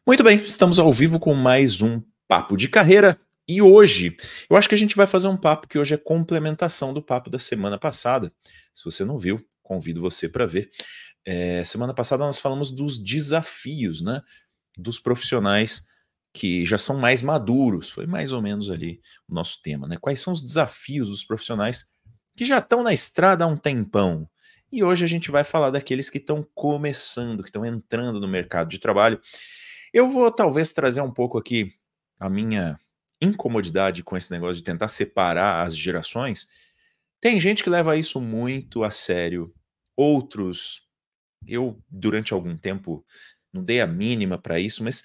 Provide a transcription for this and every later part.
Muito bem, estamos ao vivo com mais um Papo de Carreira e hoje eu acho que a gente vai fazer um papo que hoje é complementação do papo da semana passada. Se você não viu, convido você para ver. Semana passada nós falamos dos desafios, né, dos profissionais que já são mais maduros. Foi mais ou menos ali o nosso tema, né? Quais são os desafios dos profissionais que já estão na estrada há um tempão? E hoje a gente vai falar daqueles que estão começando, que estão entrando no mercado de trabalho. Eu vou talvez trazer um pouco aqui a minha incomodidade com esse negócio de tentar separar as gerações. Tem gente que leva isso muito a sério, outros, eu durante algum tempo não dei a mínima para isso, mas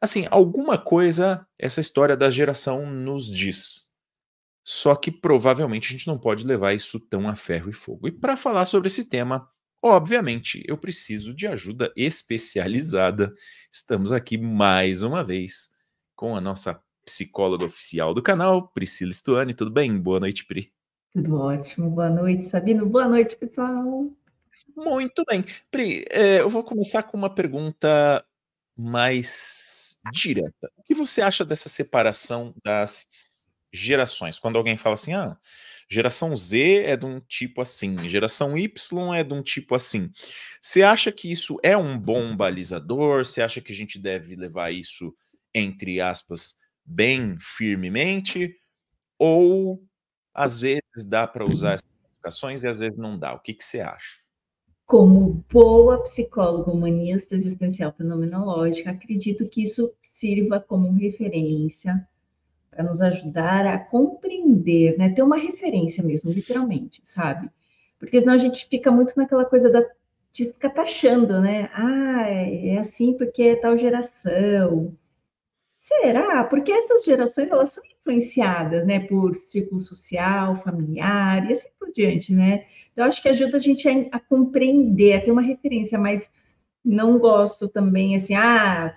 assim, alguma coisa essa história da geração nos diz. Só que provavelmente a gente não pode levar isso tão a ferro e fogo. E para falar sobre esse tema, obviamente, eu preciso de ajuda especializada. Estamos aqui mais uma vez com a nossa psicóloga oficial do canal, Priscila Stuani. Tudo bem? Boa noite, Pri. Tudo ótimo. Boa noite, Sabino. Boa noite, pessoal. Muito bem. Pri, eu vou começar com uma pergunta mais direta. O que você acha dessa separação das gerações? Quando alguém fala assim, geração Z é de um tipo assim, geração Y é de um tipo assim. Você acha que isso é um bom balizador? Você acha que a gente deve levar isso, entre aspas, bem firmemente? Ou às vezes dá para usar essas classificações e às vezes não dá? O que que você acha? Como boa psicóloga humanista existencial fenomenológica, acredito que isso sirva como referência para nos ajudar a compreender, né? Ter uma referência mesmo, literalmente, sabe? Porque senão a gente fica muito naquela coisa de ficar taxando, né? Ah, é assim porque é tal geração. Será? Porque essas gerações elas são influenciadas, né, por círculo social, familiar e assim por diante, né? Então, acho que ajuda a gente a compreender, a ter uma referência, mas não gosto também assim,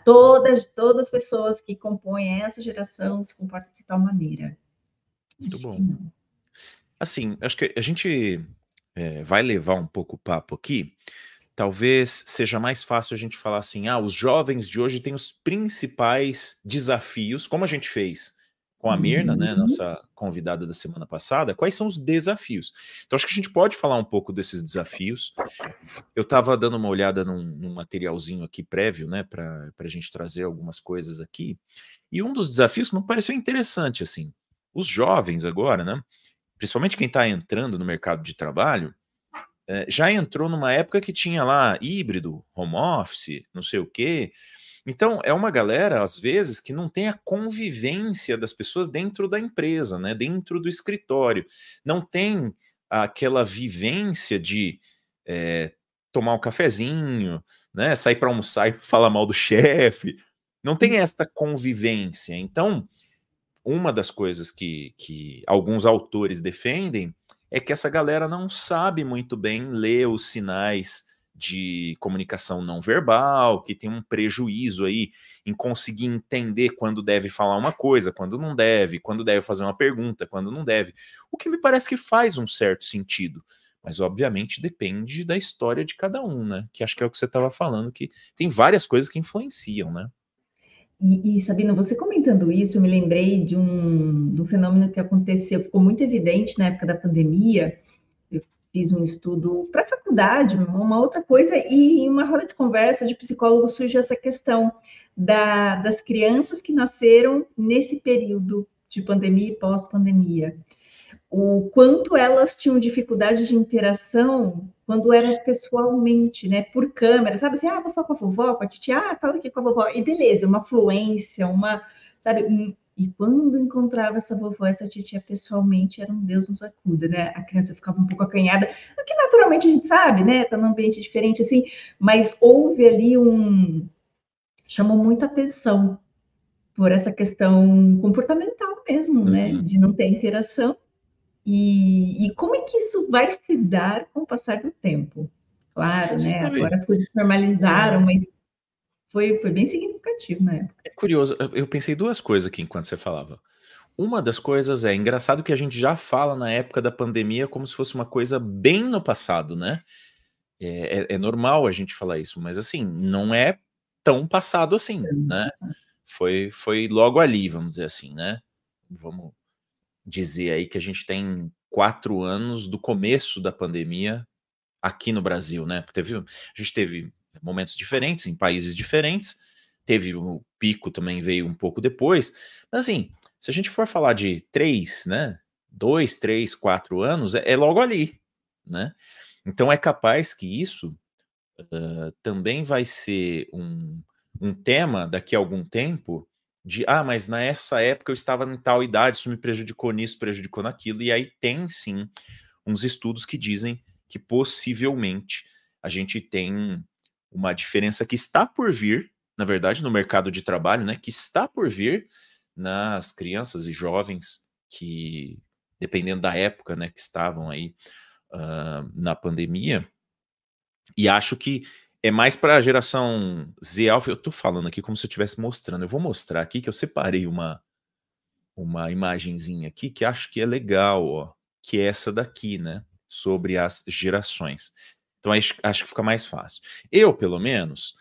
todas as pessoas que compõem essa geração se comportam de tal maneira. Muito Acho que bom. não. Assim, acho que a gente vai levar um pouco o papo aqui. Talvez seja mais fácil a gente falar assim: os jovens de hoje têm os principais desafios, como a gente fez com a Mirna, né, Uhum. nossa convidada da semana passada. Quais são os desafios? Então, acho que a gente pode falar um pouco desses desafios. Eu estava dando uma olhada num materialzinho aqui prévio, né, para a gente trazer algumas coisas aqui. E um dos desafios que me pareceu interessante, assim, os jovens agora, né? Principalmente quem está entrando no mercado de trabalho, já entrou numa época que tinha lá híbrido, home office, não sei o quê. Então, é uma galera, às vezes, que não tem a convivência das pessoas dentro da empresa, né? Dentro do escritório. Não tem aquela vivência de eh, tomar um cafezinho, né? Sair para almoçar e falar mal do chefe. Não tem esta convivência. Então, uma das coisas que alguns autores defendem é que essa galera não sabe muito bem ler os sinais de comunicação não verbal, que tem um prejuízo aí em conseguir entender quando deve falar uma coisa, quando deve fazer uma pergunta, quando não deve. O que me parece que faz um certo sentido. Mas, obviamente, depende da história de cada um, né? Que acho que é o que você estava falando, que tem várias coisas que influenciam, né? Sabina, você comentando isso, eu me lembrei de um fenômeno que aconteceu, ficou muito evidente na época da pandemia. Eu fiz um estudo para a faculdade, uma outra coisa, e em uma roda de conversa de psicólogos surgiu essa questão das crianças que nasceram nesse período de pandemia e pós-pandemia. O quanto elas tinham dificuldade de interação quando era pessoalmente, né, por câmera, sabe assim, vou falar com a vovó, com a titia, fala aqui com a vovó, e beleza, uma fluência, sabe, e quando encontrava essa vovó, essa titia pessoalmente, era um Deus nos acuda, né? A criança ficava um pouco acanhada, o que naturalmente a gente sabe, né? Tá num ambiente diferente, assim, mas houve ali chamou muita atenção por essa questão comportamental mesmo, né? Uhum. De não ter interação. E como é que isso vai se dar com o passar do tempo? Claro, né? Sabe, Agora as coisas se normalizaram, é, mas foi bem significativo na época. é curioso, eu pensei duas coisas aqui enquanto você falava. Uma das coisas é engraçado que a gente já fala na época da pandemia como se fosse uma coisa bem no passado, né? É normal a gente falar isso, mas assim, não é tão passado assim, né? Foi logo ali, vamos dizer assim, né? Vamos dizer aí que a gente tem 4 anos do começo da pandemia aqui no Brasil, né? A gente teve momentos diferentes em países diferentes, teve o pico também veio um pouco depois, mas assim, se a gente for falar de 3, né? 2, 3, 4 anos, é logo ali, né? Então é capaz que isso também vai ser um tema daqui a algum tempo de, mas nessa época eu estava em tal idade, isso me prejudicou nisso, prejudicou naquilo, e aí tem sim uns estudos que dizem que possivelmente a gente tem uma diferença que está por vir, na verdade, no mercado de trabalho, né, que está por vir nas crianças e jovens que, dependendo da época, né, que estavam aí na pandemia, e acho que é mais para a geração Z Alpha. Eu tô falando aqui como se eu estivesse mostrando. Eu vou mostrar aqui que eu separei uma imagenzinha aqui que acho que é legal, ó, que é essa daqui, né? Sobre as gerações. Então acho que fica mais fácil. Eu, pelo menos,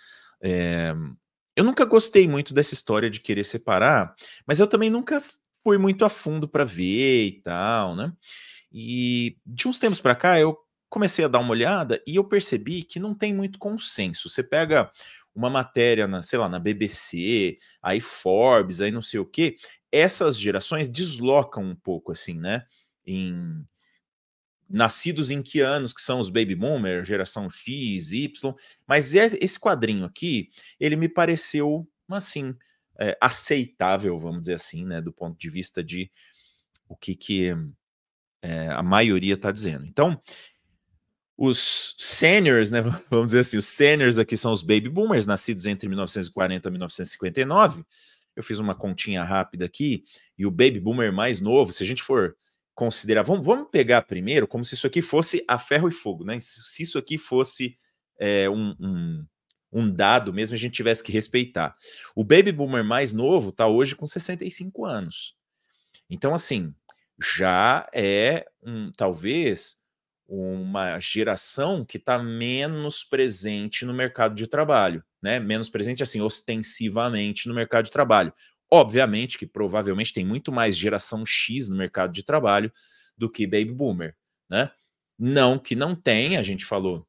eu nunca gostei muito dessa história de querer separar, mas eu também nunca fui muito a fundo para ver e tal, né? E de uns tempos para cá eu comecei a dar uma olhada e eu percebi que não tem muito consenso. Você pega uma matéria sei lá, na BBC, aí Forbes, aí não sei o quê, essas gerações deslocam um pouco assim, né? Em nascidos em que anos que são os baby boomer, geração X, Y, mas esse quadrinho aqui, ele me pareceu assim, aceitável, vamos dizer assim, né, do ponto de vista de o que a maioria está dizendo. Então, os seniors, né, vamos dizer assim, os seniors aqui são os baby boomers, nascidos entre 1940 e 1959. Eu fiz uma continha rápida aqui, e o baby boomer mais novo, se a gente for considerar, vamos pegar primeiro como se isso aqui fosse a ferro e fogo, né? Se isso aqui fosse um dado mesmo, a gente tivesse que respeitar. O baby boomer mais novo está hoje com 65 anos. Então, assim, já é talvez uma geração que está menos presente no mercado de trabalho, né? Menos presente, assim, ostensivamente no mercado de trabalho. Obviamente que provavelmente tem muito mais geração X no mercado de trabalho do que baby boomer, né? Não que não tenha, a gente falou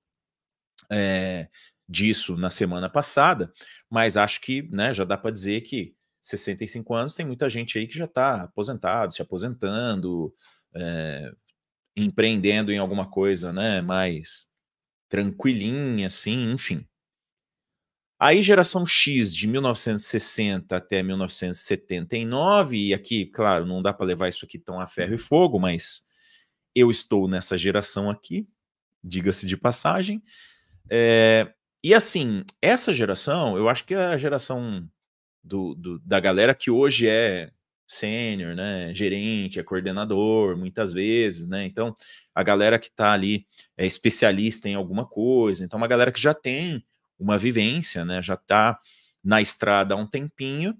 disso na semana passada, mas acho que, né, já dá para dizer que 65 anos tem muita gente aí que já está aposentado, se aposentando, empreendendo em alguma coisa, né, mais tranquilinha, assim, enfim. Aí, geração X, de 1960 até 1979, e aqui, claro, não dá para levar isso aqui tão a ferro e fogo, mas eu estou nessa geração aqui, diga-se de passagem. E assim, essa geração, eu acho que é a geração da galera que hoje é sênior, né, gerente, é coordenador, muitas vezes, né, então a galera que está ali é especialista em alguma coisa, então uma galera que já tem uma vivência, né, já está na estrada há um tempinho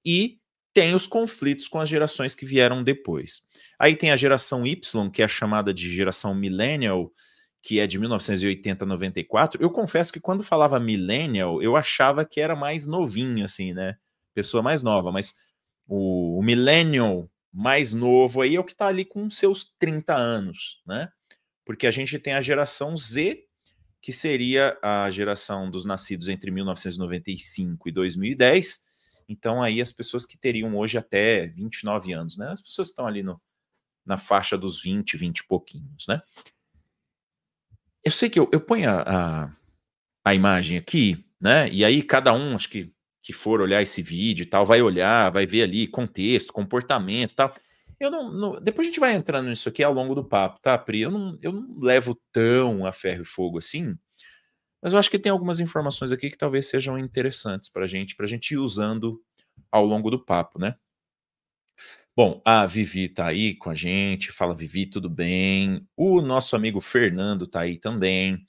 e tem os conflitos com as gerações que vieram depois. Aí tem a geração Y, que é a chamada de geração millennial, que é de 1980 a 94. Eu confesso que quando falava millennial, eu achava que era mais novinho, assim, né, pessoa mais nova, mas o millennial mais novo aí é o que está ali com seus 30 anos, né? Porque a gente tem a geração Z, que seria a geração dos nascidos entre 1995 e 2010. Então aí as pessoas que teriam hoje até 29 anos, né? As pessoas que estão ali na faixa dos 20 e pouquinhos, né? Eu sei que eu ponho a imagem aqui, né? E aí cada um, acho que for olhar esse vídeo e tal, vai olhar, vai ver ali contexto, comportamento e tal. Eu depois a gente vai entrando nisso aqui ao longo do papo, tá, Pri? Eu não levo tão a ferro e fogo assim, mas eu acho que tem algumas informações aqui que talvez sejam interessantes pra gente ir usando ao longo do papo, né? Bom, a Vivi tá aí com a gente, fala Vivi, tudo bem? O nosso amigo Fernando tá aí também.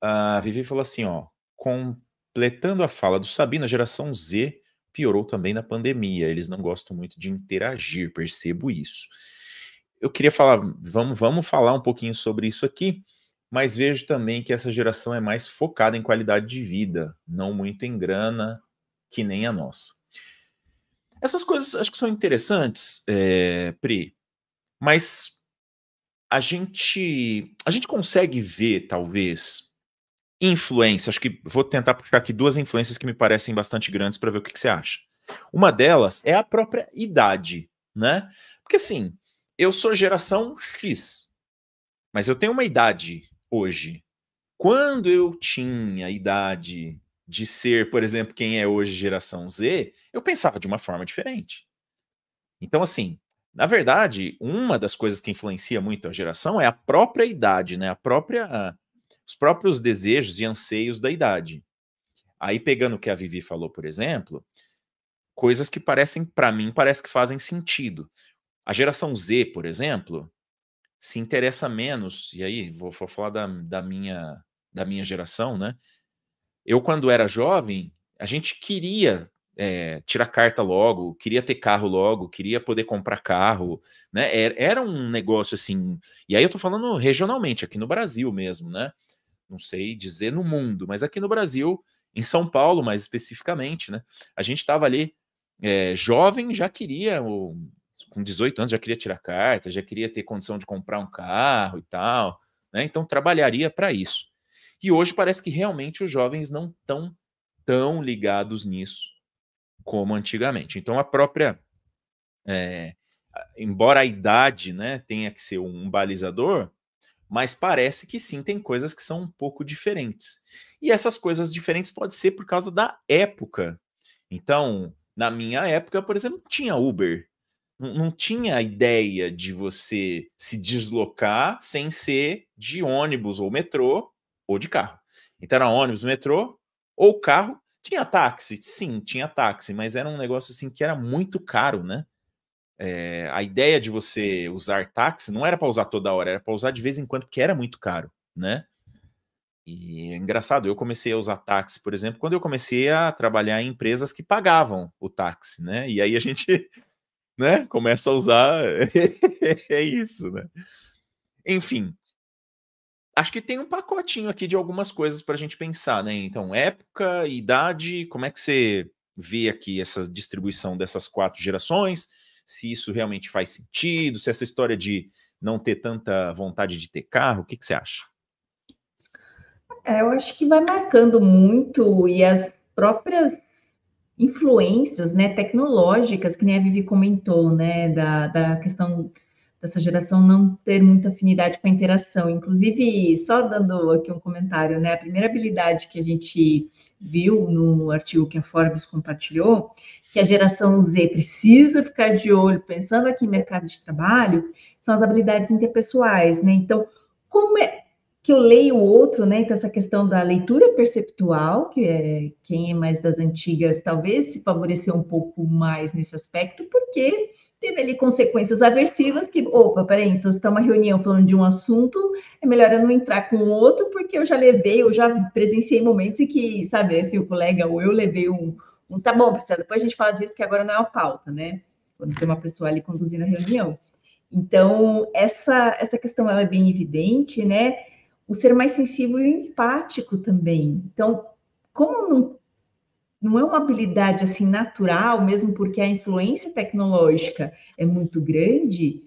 A Vivi falou assim, ó, completando a fala do Sabino, a geração Z piorou também na pandemia. Eles não gostam muito de interagir, percebo isso. Eu queria falar, vamos falar um pouquinho sobre isso aqui, mas vejo também que essa geração é mais focada em qualidade de vida, não muito em grana, que nem a nossa. Essas coisas acho que são interessantes, Pri, mas a gente consegue ver, talvez, influência. Acho que vou tentar puxar aqui duas influências que me parecem bastante grandes para ver o que você acha. Uma delas é a própria idade, né? Porque assim, eu sou geração X, mas eu tenho uma idade hoje. Quando eu tinha a idade de ser, por exemplo, quem é hoje geração Z, eu pensava de uma forma diferente. Então, assim, na verdade, uma das coisas que influencia muito a geração é a própria idade, né? Os próprios desejos e anseios da idade. Aí, pegando o que a Vivi falou, por exemplo, coisas que parecem, para mim, parece que fazem sentido. A geração Z, por exemplo, se interessa menos, e aí vou falar da minha geração, né? Eu, quando era jovem, a gente queria tirar carta logo, queria ter carro logo, queria poder comprar carro, né? Era um negócio assim. E aí eu tô falando regionalmente, aqui no Brasil mesmo, né? Não sei dizer no mundo, mas aqui no Brasil, em São Paulo mais especificamente, né? A gente estava ali jovem, já queria, com 18 anos, já queria tirar carta, já queria ter condição de comprar um carro e tal, né? Então trabalharia para isso. E hoje parece que realmente os jovens não estão tão ligados nisso como antigamente. Então a própria, embora a idade, né, tenha que ser um balizador, mas parece que sim, tem coisas que são um pouco diferentes. E essas coisas diferentes pode ser por causa da época. Então, na minha época, por exemplo, não tinha Uber. Não tinha a ideia de você se deslocar sem ser de ônibus ou metrô ou de carro. Então era ônibus, metrô ou carro. Tinha táxi? Sim, tinha táxi, mas era um negócio assim que era muito caro, né? A ideia de você usar táxi não era para usar toda hora, era para usar de vez em quando, porque era muito caro, né? E é engraçado, eu comecei a usar táxi, por exemplo, quando eu comecei a trabalhar em empresas que pagavam o táxi, né? E aí a gente, né, começa a usar. É isso, né? Enfim, acho que tem um pacotinho aqui de algumas coisas para a gente pensar, né? Então, época, idade, como é que você vê aqui essa distribuição dessas 4 gerações? Se isso realmente faz sentido, se essa história de não ter tanta vontade de ter carro, o que você acha? Eu acho que vai marcando muito e as próprias influências, né, tecnológicas, que nem a Vivi comentou, né, da questão dessa geração não ter muita afinidade com a interação. Inclusive, só dando aqui um comentário, né, a primeira habilidade que a gente viu no artigo que a Forbes compartilhou, que a geração Z precisa ficar de olho, pensando aqui em mercado de trabalho, são as habilidades interpessoais, né? Então, como é que eu leio o outro, né? Então, essa questão da leitura perceptual, que é quem é mais das antigas, talvez se favoreceu um pouco mais nesse aspecto, porque teve ali consequências aversivas que, opa, peraí, então se está uma reunião falando de um assunto, é melhor eu não entrar com o outro, porque eu já levei, eu já presenciei momentos em que, sabe, se o colega ou eu levei tá bom, Priscila, depois a gente fala disso, porque agora não é uma pauta, né? Quando tem uma pessoa ali conduzindo a reunião. Então, essa questão ela é bem evidente, né? O ser mais sensível e empático também. Então, como não é uma habilidade assim natural, mesmo porque a influência tecnológica é muito grande.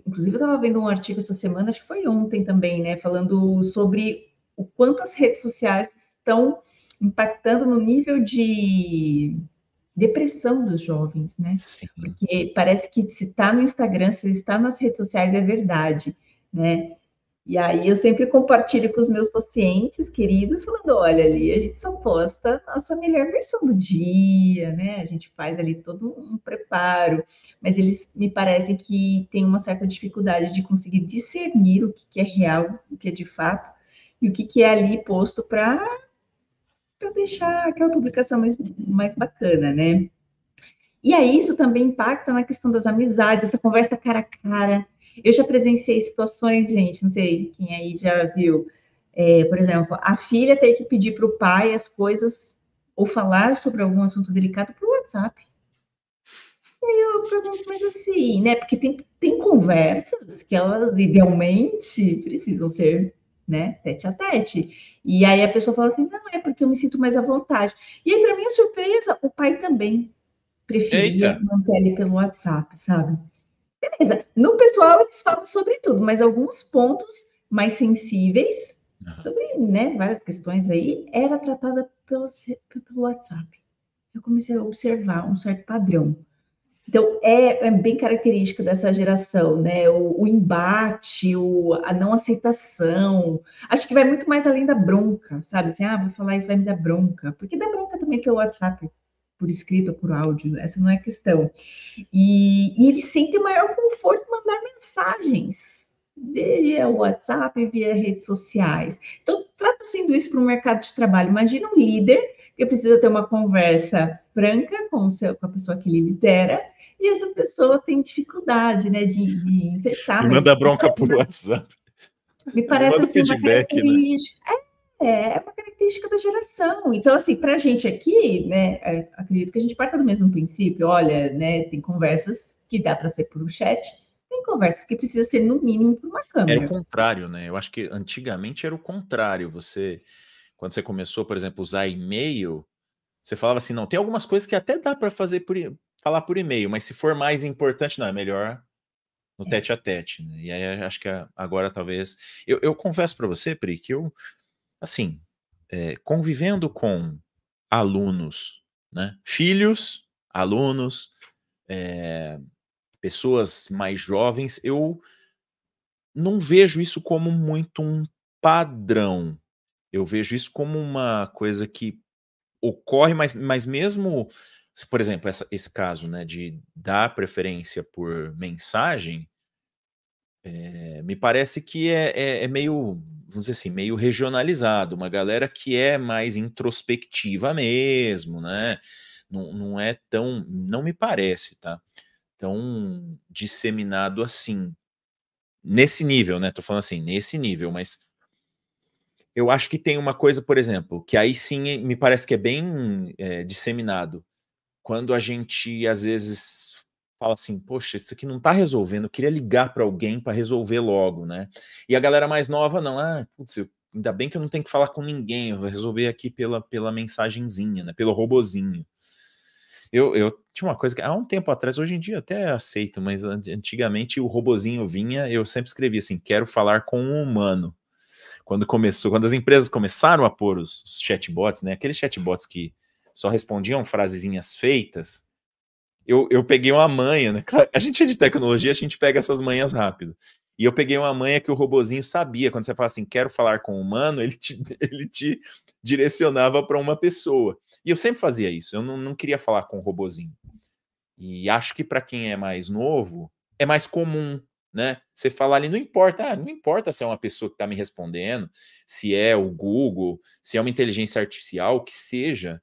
Inclusive, eu estava vendo um artigo essa semana, acho que foi ontem também, né? Falando sobre o quanto as redes sociais estão impactando no nível de depressão dos jovens, né? Sim. Porque parece que se está no Instagram, se está nas redes sociais, é verdade, né? E aí eu sempre compartilho com os meus pacientes queridos, falando, olha, ali a gente só posta a nossa melhor versão do dia, né? A gente faz ali todo um preparo, mas eles me parecem que têm uma certa dificuldade de conseguir discernir o que é real, o que é de fato, e o que é ali posto para deixar aquela publicação mais bacana, né? E aí isso também impacta na questão das amizades, essa conversa cara a cara. Eu já presenciei situações, gente, não sei quem aí já viu, por exemplo, a filha ter que pedir para o pai as coisas ou falar sobre algum assunto delicado por WhatsApp. Eu pergunto, mas assim, né? Porque tem conversas que elas idealmente precisam ser né? Tete a tete. E aí a pessoa fala assim, não, é porque eu me sinto mais à vontade. E aí, para minha surpresa, o pai também preferia Eita! manter ali pelo WhatsApp, sabe? Beleza. No pessoal, eles falam sobre tudo, mas alguns pontos mais sensíveis, Aham. sobre, né, várias questões aí, era tratada pelo WhatsApp. Eu comecei a observar um certo padrão. Então, é bem característico dessa geração, né? O embate, a não aceitação. Acho que vai muito mais além da bronca, sabe? Assim, vou falar isso, vai me dar bronca. Porque dá bronca também pelo WhatsApp, por escrito ou por áudio, essa não é a questão. E eles sentem maior conforto mandar mensagens via WhatsApp, via redes sociais. Então, traduzindo isso para o mercado de trabalho, imagina um líder que precisa ter uma conversa franca com a pessoa que ele lidera, e essa pessoa tem dificuldade, né, de enfrentar, Me mas manda bronca por WhatsApp. me Me parece manda assim uma feedback, né? característica. É uma característica da geração. Então, assim, para a gente aqui, né, acredito que a gente parta do mesmo princípio. Olha, né, tem conversas que dá para ser por um chat, tem conversas que precisa ser no mínimo por uma Era o câmera. contrário, né? Eu acho que antigamente era o contrário. Quando você começou, por exemplo, a usar e-mail, você falava assim, não, tem algumas coisas que até dá para fazer falar por e-mail, mas se for mais importante, não, é melhor no tete a tete, né? E aí acho que agora talvez. Eu confesso para você, Pri, que eu, assim, convivendo com alunos, né? Filhos, alunos, é, pessoas mais jovens, eu não vejo isso como muito um padrão. Eu vejo isso como uma coisa que ocorre, mas mesmo, por exemplo, esse caso, né, de dar preferência por mensagem, me parece que é meio, vamos dizer assim, meio regionalizado, uma galera que é mais introspectiva mesmo, né? Não é tão, não me parece, tá? Tão disseminado assim. Nesse nível, né? Tô falando assim, nesse nível, mas eu acho que tem uma coisa, por exemplo, que aí sim me parece que é bem disseminado. Quando a gente, às vezes, fala assim, poxa, isso aqui não tá resolvendo, eu queria ligar para alguém para resolver logo, né? E a galera mais nova, não, putz, ainda bem que eu não tenho que falar com ninguém, eu vou resolver aqui pela mensagenzinha, né? Pelo robozinho. Eu tinha uma coisa que há um tempo atrás, hoje em dia até aceito, mas antigamente o robozinho vinha, eu sempre escrevia assim, quero falar com um humano. Quando as empresas começaram a pôr os chatbots, né? Aqueles chatbots que só respondiam frasezinhas feitas, eu peguei uma manha, né? A gente é de tecnologia, a gente pega essas manhas rápido. E eu peguei uma manha que o robozinho sabia. Quando você fala assim, quero falar com um humano, ele te direcionava para uma pessoa. E eu sempre fazia isso. Eu não queria falar com o robozinho. E acho que para quem é mais novo, é mais comum, né? Você falar ali, não importa se é uma pessoa que está me respondendo, se é o Google, se é uma inteligência artificial, o que seja,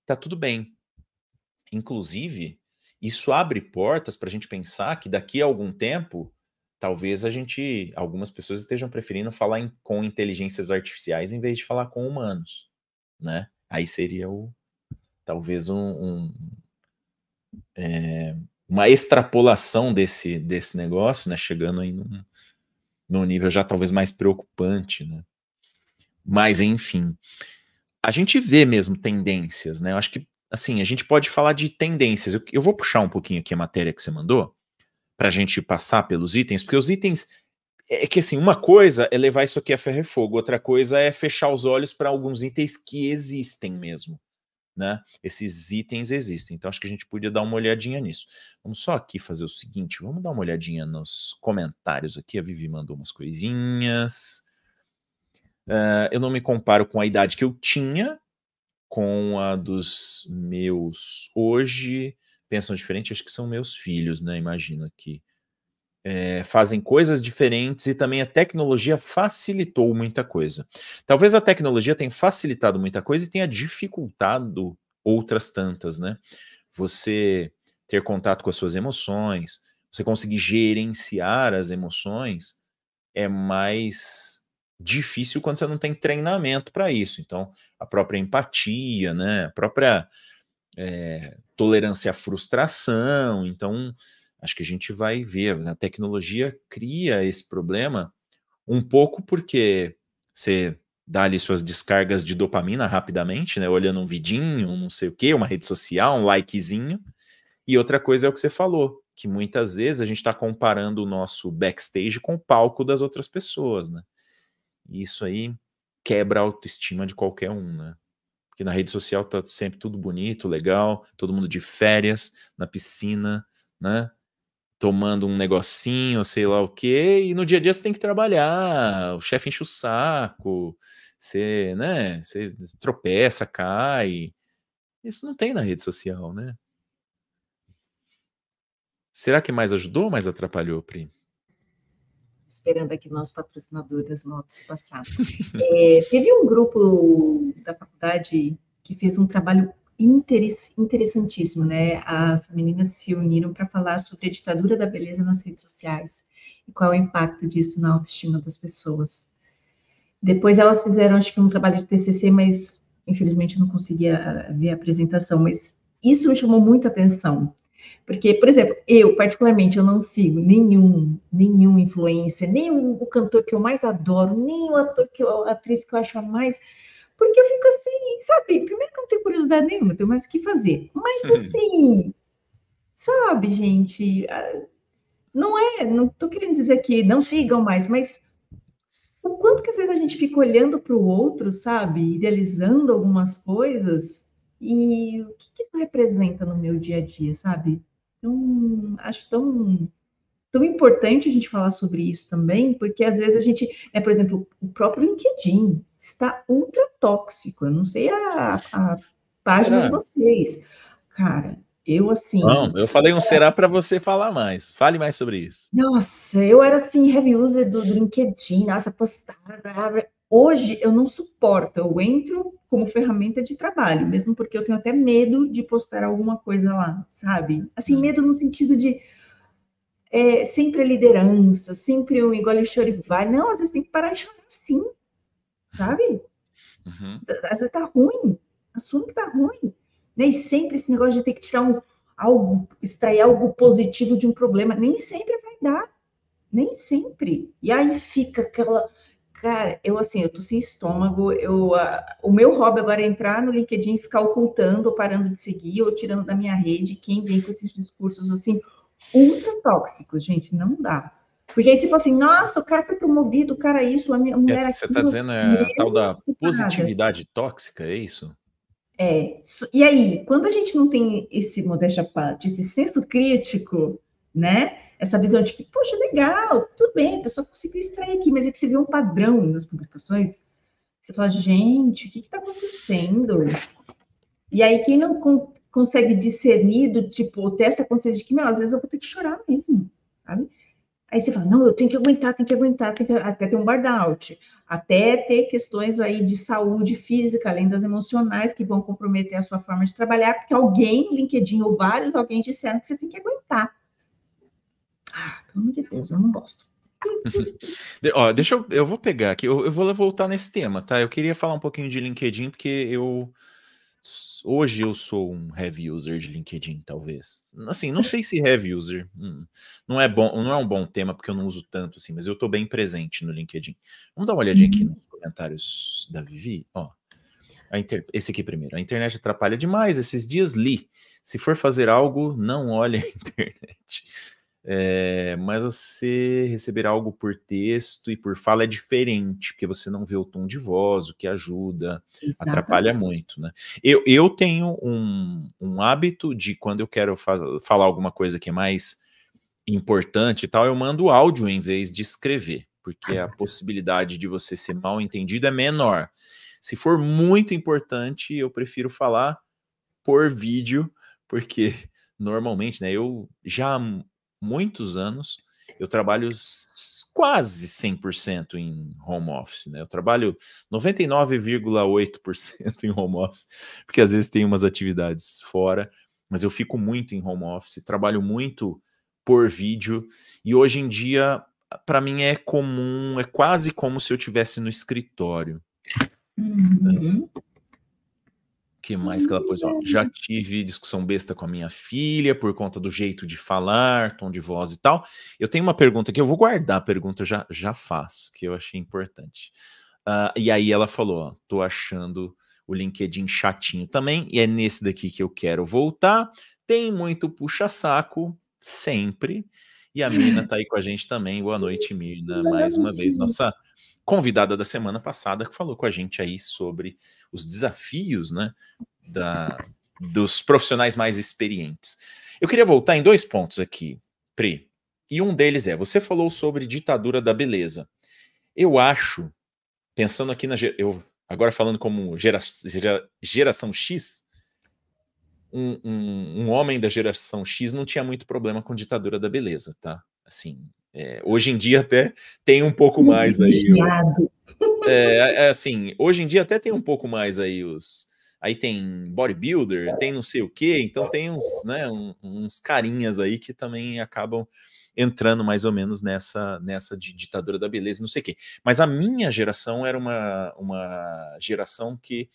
tá tudo bem. Inclusive, isso abre portas para a gente pensar que daqui a algum tempo, talvez algumas pessoas estejam preferindo falar com inteligências artificiais em vez de falar com humanos, né? Aí seria talvez uma extrapolação desse negócio, né? Chegando aí num nível já talvez mais preocupante, né? Mas enfim, a gente vê mesmo tendências, né? Eu acho que assim, a gente pode falar de tendências. Eu vou puxar um pouquinho aqui a matéria que você mandou para a gente passar pelos itens, porque os itens é que assim, uma coisa é levar isso aqui a ferro e fogo, outra coisa é fechar os olhos para alguns itens que existem mesmo, né? Esses itens existem, então acho que a gente podia dar uma olhadinha nisso. Vamos só aqui fazer o seguinte, vamos dar uma olhadinha nos comentários aqui, a Vivi mandou umas coisinhas. Eu não me comparo com a idade que eu tinha, com a dos meus hoje, pensam diferente, acho que são meus filhos, né? Imagino aqui. Fazem coisas diferentes e também a tecnologia facilitou muita coisa. Talvez a tecnologia tenha facilitado muita coisa e tenha dificultado outras tantas, né? Você ter contato com as suas emoções, você conseguir gerenciar as emoções é mais difícil quando você não tem treinamento para isso. Então, a própria empatia, né? A própria tolerância à frustração. Então, acho que a gente vai ver. A tecnologia cria esse problema um pouco porque Você dá ali suas descargas de dopamina rapidamente, né? Olhando um vidinho, um não sei o quê, uma rede social, um likezinho. E outra coisa é o que você falou, que muitas vezes a gente está comparando o nosso backstage com o palco das outras pessoas, né? E isso aí quebra a autoestima de qualquer um, né? Porque na rede social tá sempre tudo bonito, legal, todo mundo de férias, na piscina, né? Tomando um negocinho, sei lá o quê, e no dia a dia você tem que trabalhar, o chefe enche o saco, você, né, você tropeça, cai. Isso não tem na rede social, né? Será que mais ajudou ou mais atrapalhou, Pri? Esperando aqui o nosso patrocinador das motos passar. Teve um grupo da faculdade que fez um trabalho interessantíssimo, né? As meninas se uniram para falar sobre a ditadura da beleza nas redes sociais e qual é o impacto disso na autoestima das pessoas. Depois elas fizeram, acho que um trabalho de TCC, mas infelizmente eu não conseguia ver a apresentação, mas isso me chamou muita atenção. Porque, por exemplo, eu, particularmente, eu não sigo nenhum influencer, nem o cantor que eu mais adoro, nem o ator a atriz que eu acho a mais, porque eu fico assim, sabe? Primeiro que eu não tenho curiosidade nenhuma, eu tenho mais o que fazer. Mas assim, sabe, gente, não tô querendo dizer que não sigam mais, mas o quanto que às vezes a gente fica olhando para o outro, sabe? Idealizando algumas coisas, e o que isso representa no meu dia a dia, sabe? Então, acho tão importante a gente falar sobre isso também, porque às vezes a gente, por exemplo, o próprio LinkedIn está ultra tóxico. Eu não sei a página de Será? vocês. Cara, eu Não, assim, eu falei um será para você falar mais. Fale mais sobre isso. nossa, eu era assim, heavy user do LinkedIn, nossa, postava. Hoje eu não suporto, eu entro como ferramenta de trabalho, mesmo porque eu tenho até medo de postar alguma coisa lá, sabe? Assim, medo no sentido de sempre a liderança, sempre o engole o choro e vai. Não, às vezes tem que parar e chorar sim, sabe? Uhum. Às vezes tá ruim, assume que tá ruim. Né? E sempre esse negócio de ter que tirar algo, extrair algo positivo de um problema, nem sempre vai dar. Nem sempre. E aí fica aquela. Cara, eu assim, eu tô sem estômago. O meu hobby agora é entrar no LinkedIn e ficar ocultando, ou parando de seguir, ou tirando da minha rede quem vem com esses discursos assim, ultra tóxicos, gente. Não dá. Porque aí você fala assim, nossa, o cara foi promovido, o cara isso, a mulher Você está aquilo, dizendo e a tal eu da ocupada. positividade tóxica, é isso? E aí, quando a gente não tem esse, modéstia à parte, esse senso crítico, né? Essa visão de que, poxa, legal, tudo bem, a pessoa conseguiu extrair aqui, mas é que você vê um padrão nas publicações, você fala, gente, o que está acontecendo? E aí, quem não consegue discernir do tipo, ter essa consciência de que, meu, às vezes eu vou ter que chorar mesmo, sabe? Aí você fala, não, eu tenho que aguentar, até ter um burnout, até ter questões aí de saúde física, além das emocionais, que vão comprometer a sua forma de trabalhar, porque alguém no LinkedIn ou vários alguém disseram que você tem que aguentar. Ah, pelo amor de Deus, eu não gosto. Ó, eu vou pegar aqui, eu vou voltar nesse tema, tá? Eu queria falar um pouquinho de LinkedIn, porque hoje eu sou um heavy user de LinkedIn, talvez. Assim, não sei se heavy user, não é bom, não é um bom tema, porque eu não uso tanto assim, mas eu tô bem presente no LinkedIn. Vamos dar uma olhadinha aqui nos comentários da Vivi, ó. Esse aqui primeiro. A internet atrapalha demais. Esses dias li. Se for fazer algo, não olhe a internet. Mas você receber algo por texto e por fala é diferente, porque você não vê o tom de voz, o que ajuda, atrapalha Exatamente. muito, né? Eu tenho um hábito de quando eu quero falar alguma coisa que é mais importante e tal, eu mando áudio em vez de escrever, porque a possibilidade de você ser mal entendido é menor. Se for muito importante, eu prefiro falar por vídeo, porque normalmente, né, eu já há muitos anos, eu trabalho quase 100% em home office, né? Eu trabalho 99,8% em home office, porque às vezes tem umas atividades fora, mas eu fico muito em home office, trabalho muito por vídeo, e hoje em dia, para mim é comum, é quase como se eu estivesse no escritório. Uhum. Que mais que ela pôs? Ó, já tive discussão besta com a minha filha por conta do jeito de falar, tom de voz e tal. Eu tenho uma pergunta que eu vou guardar a pergunta, já faço, que eu achei importante. E aí ela falou, ó, tô achando o LinkedIn chatinho também, e é nesse daqui que eu quero voltar. Tem muito puxa-saco, sempre. E a Mirna tá aí com a gente também. Boa noite, Mirna, Boa mais uma vez, noite. nossa convidada da semana passada, que falou com a gente aí sobre os desafios, né, dos profissionais mais experientes. Eu queria voltar em 2 pontos aqui, Pri, e um deles é, você falou sobre ditadura da beleza. Eu acho, pensando aqui agora falando como geração X, um homem da geração X não tinha muito problema com ditadura da beleza, tá? Assim, hoje em dia até tem um pouco mais aí. Assim, hoje em dia até tem um pouco mais aí Aí tem bodybuilder, tem não sei o quê, então tem uns carinhas aí que também acabam entrando mais ou menos nessa de ditadura da beleza, não sei o quê. Mas a minha geração era uma geração que...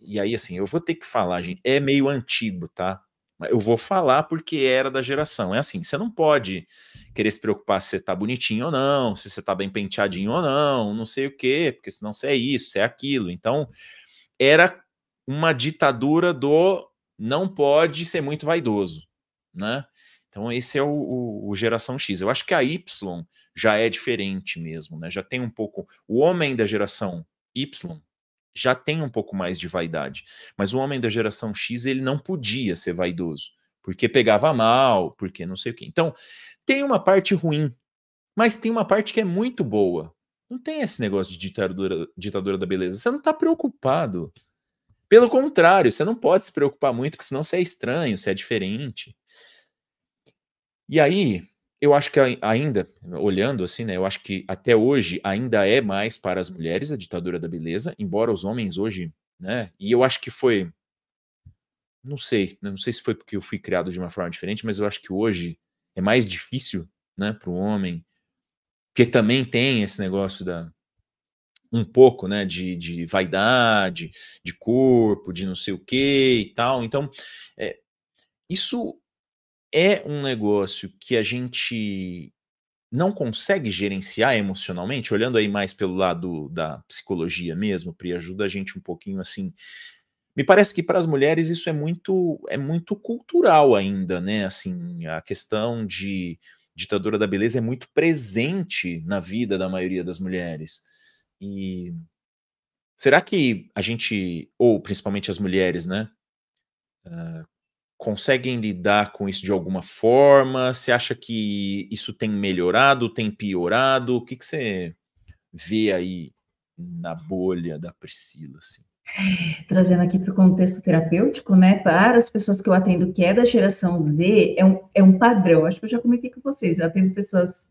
E aí, assim, eu vou ter que falar, gente, é meio antigo, tá? Eu vou falar porque era da geração. É assim, você não pode querer se preocupar se você tá bonitinho ou não, se você tá bem penteadinho ou não sei o quê, porque senão você é isso, você é aquilo. Então, era uma ditadura do não pode ser muito vaidoso, né? Então, esse é o geração X. Eu acho que a Y já é diferente mesmo, né? Já tem um pouco... O homem da geração Y já tem um pouco mais de vaidade. Mas o homem da geração X, ele não podia ser vaidoso, porque pegava mal, porque não sei o quê. Então, tem uma parte ruim, mas tem uma parte que é muito boa. Não tem esse negócio de ditadura da beleza. Você não está preocupado. Pelo contrário, você não pode se preocupar muito, porque senão você é estranho, você é diferente. E aí, eu acho que ainda, olhando assim, né, eu acho que até hoje ainda é mais para as mulheres a ditadura da beleza, embora os homens hoje, né, e eu acho que foi, não sei se foi porque eu fui criado de uma forma diferente, mas eu acho que hoje é mais difícil, né, para o homem, porque também tem esse negócio um pouco, né, de vaidade, de corpo, de não sei o que e tal, então, isso é um negócio que a gente não consegue gerenciar emocionalmente, olhando aí mais pelo lado da psicologia mesmo, Pri, ajuda a gente um pouquinho assim. Me parece que para as mulheres isso é muito cultural ainda, né? Assim, a questão de ditadura da beleza é muito presente na vida da maioria das mulheres. E será que a gente, ou principalmente as mulheres, né, conseguem lidar com isso de alguma forma? Você acha que isso tem melhorado, tem piorado? O que você vê aí na bolha da Priscila, assim? Trazendo aqui para o contexto terapêutico, né, para as pessoas que eu atendo, que é da geração Z, é um padrão. Acho que eu já comentei com vocês, eu atendo pessoas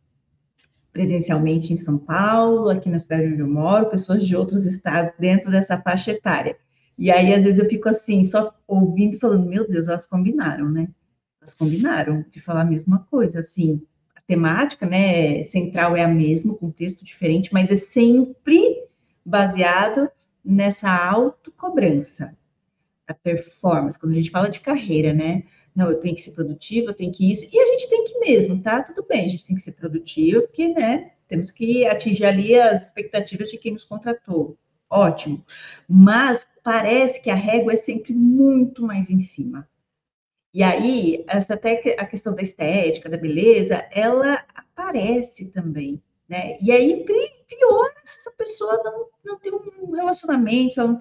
presencialmente em São Paulo, aqui na cidade onde eu moro, pessoas de outros estados dentro dessa faixa etária. E aí, às vezes, eu fico assim, só ouvindo e falando, meu Deus, elas combinaram, né? Elas combinaram de falar a mesma coisa, assim, a temática, né, central é a mesma, o contexto diferente, mas é sempre baseado nessa autocobrança, a performance, quando a gente fala de carreira, né? Não, eu tenho que ser produtiva, eu tenho que isso, e a gente tem que mesmo, tá? Tudo bem, a gente tem que ser produtiva, porque, né, temos que atingir ali as expectativas de quem nos contratou. Ótimo. Mas parece que a régua é sempre muito mais em cima. E aí, até a questão da estética, da beleza, ela aparece também, né? E aí piora se essa pessoa não tem um relacionamento, se ela não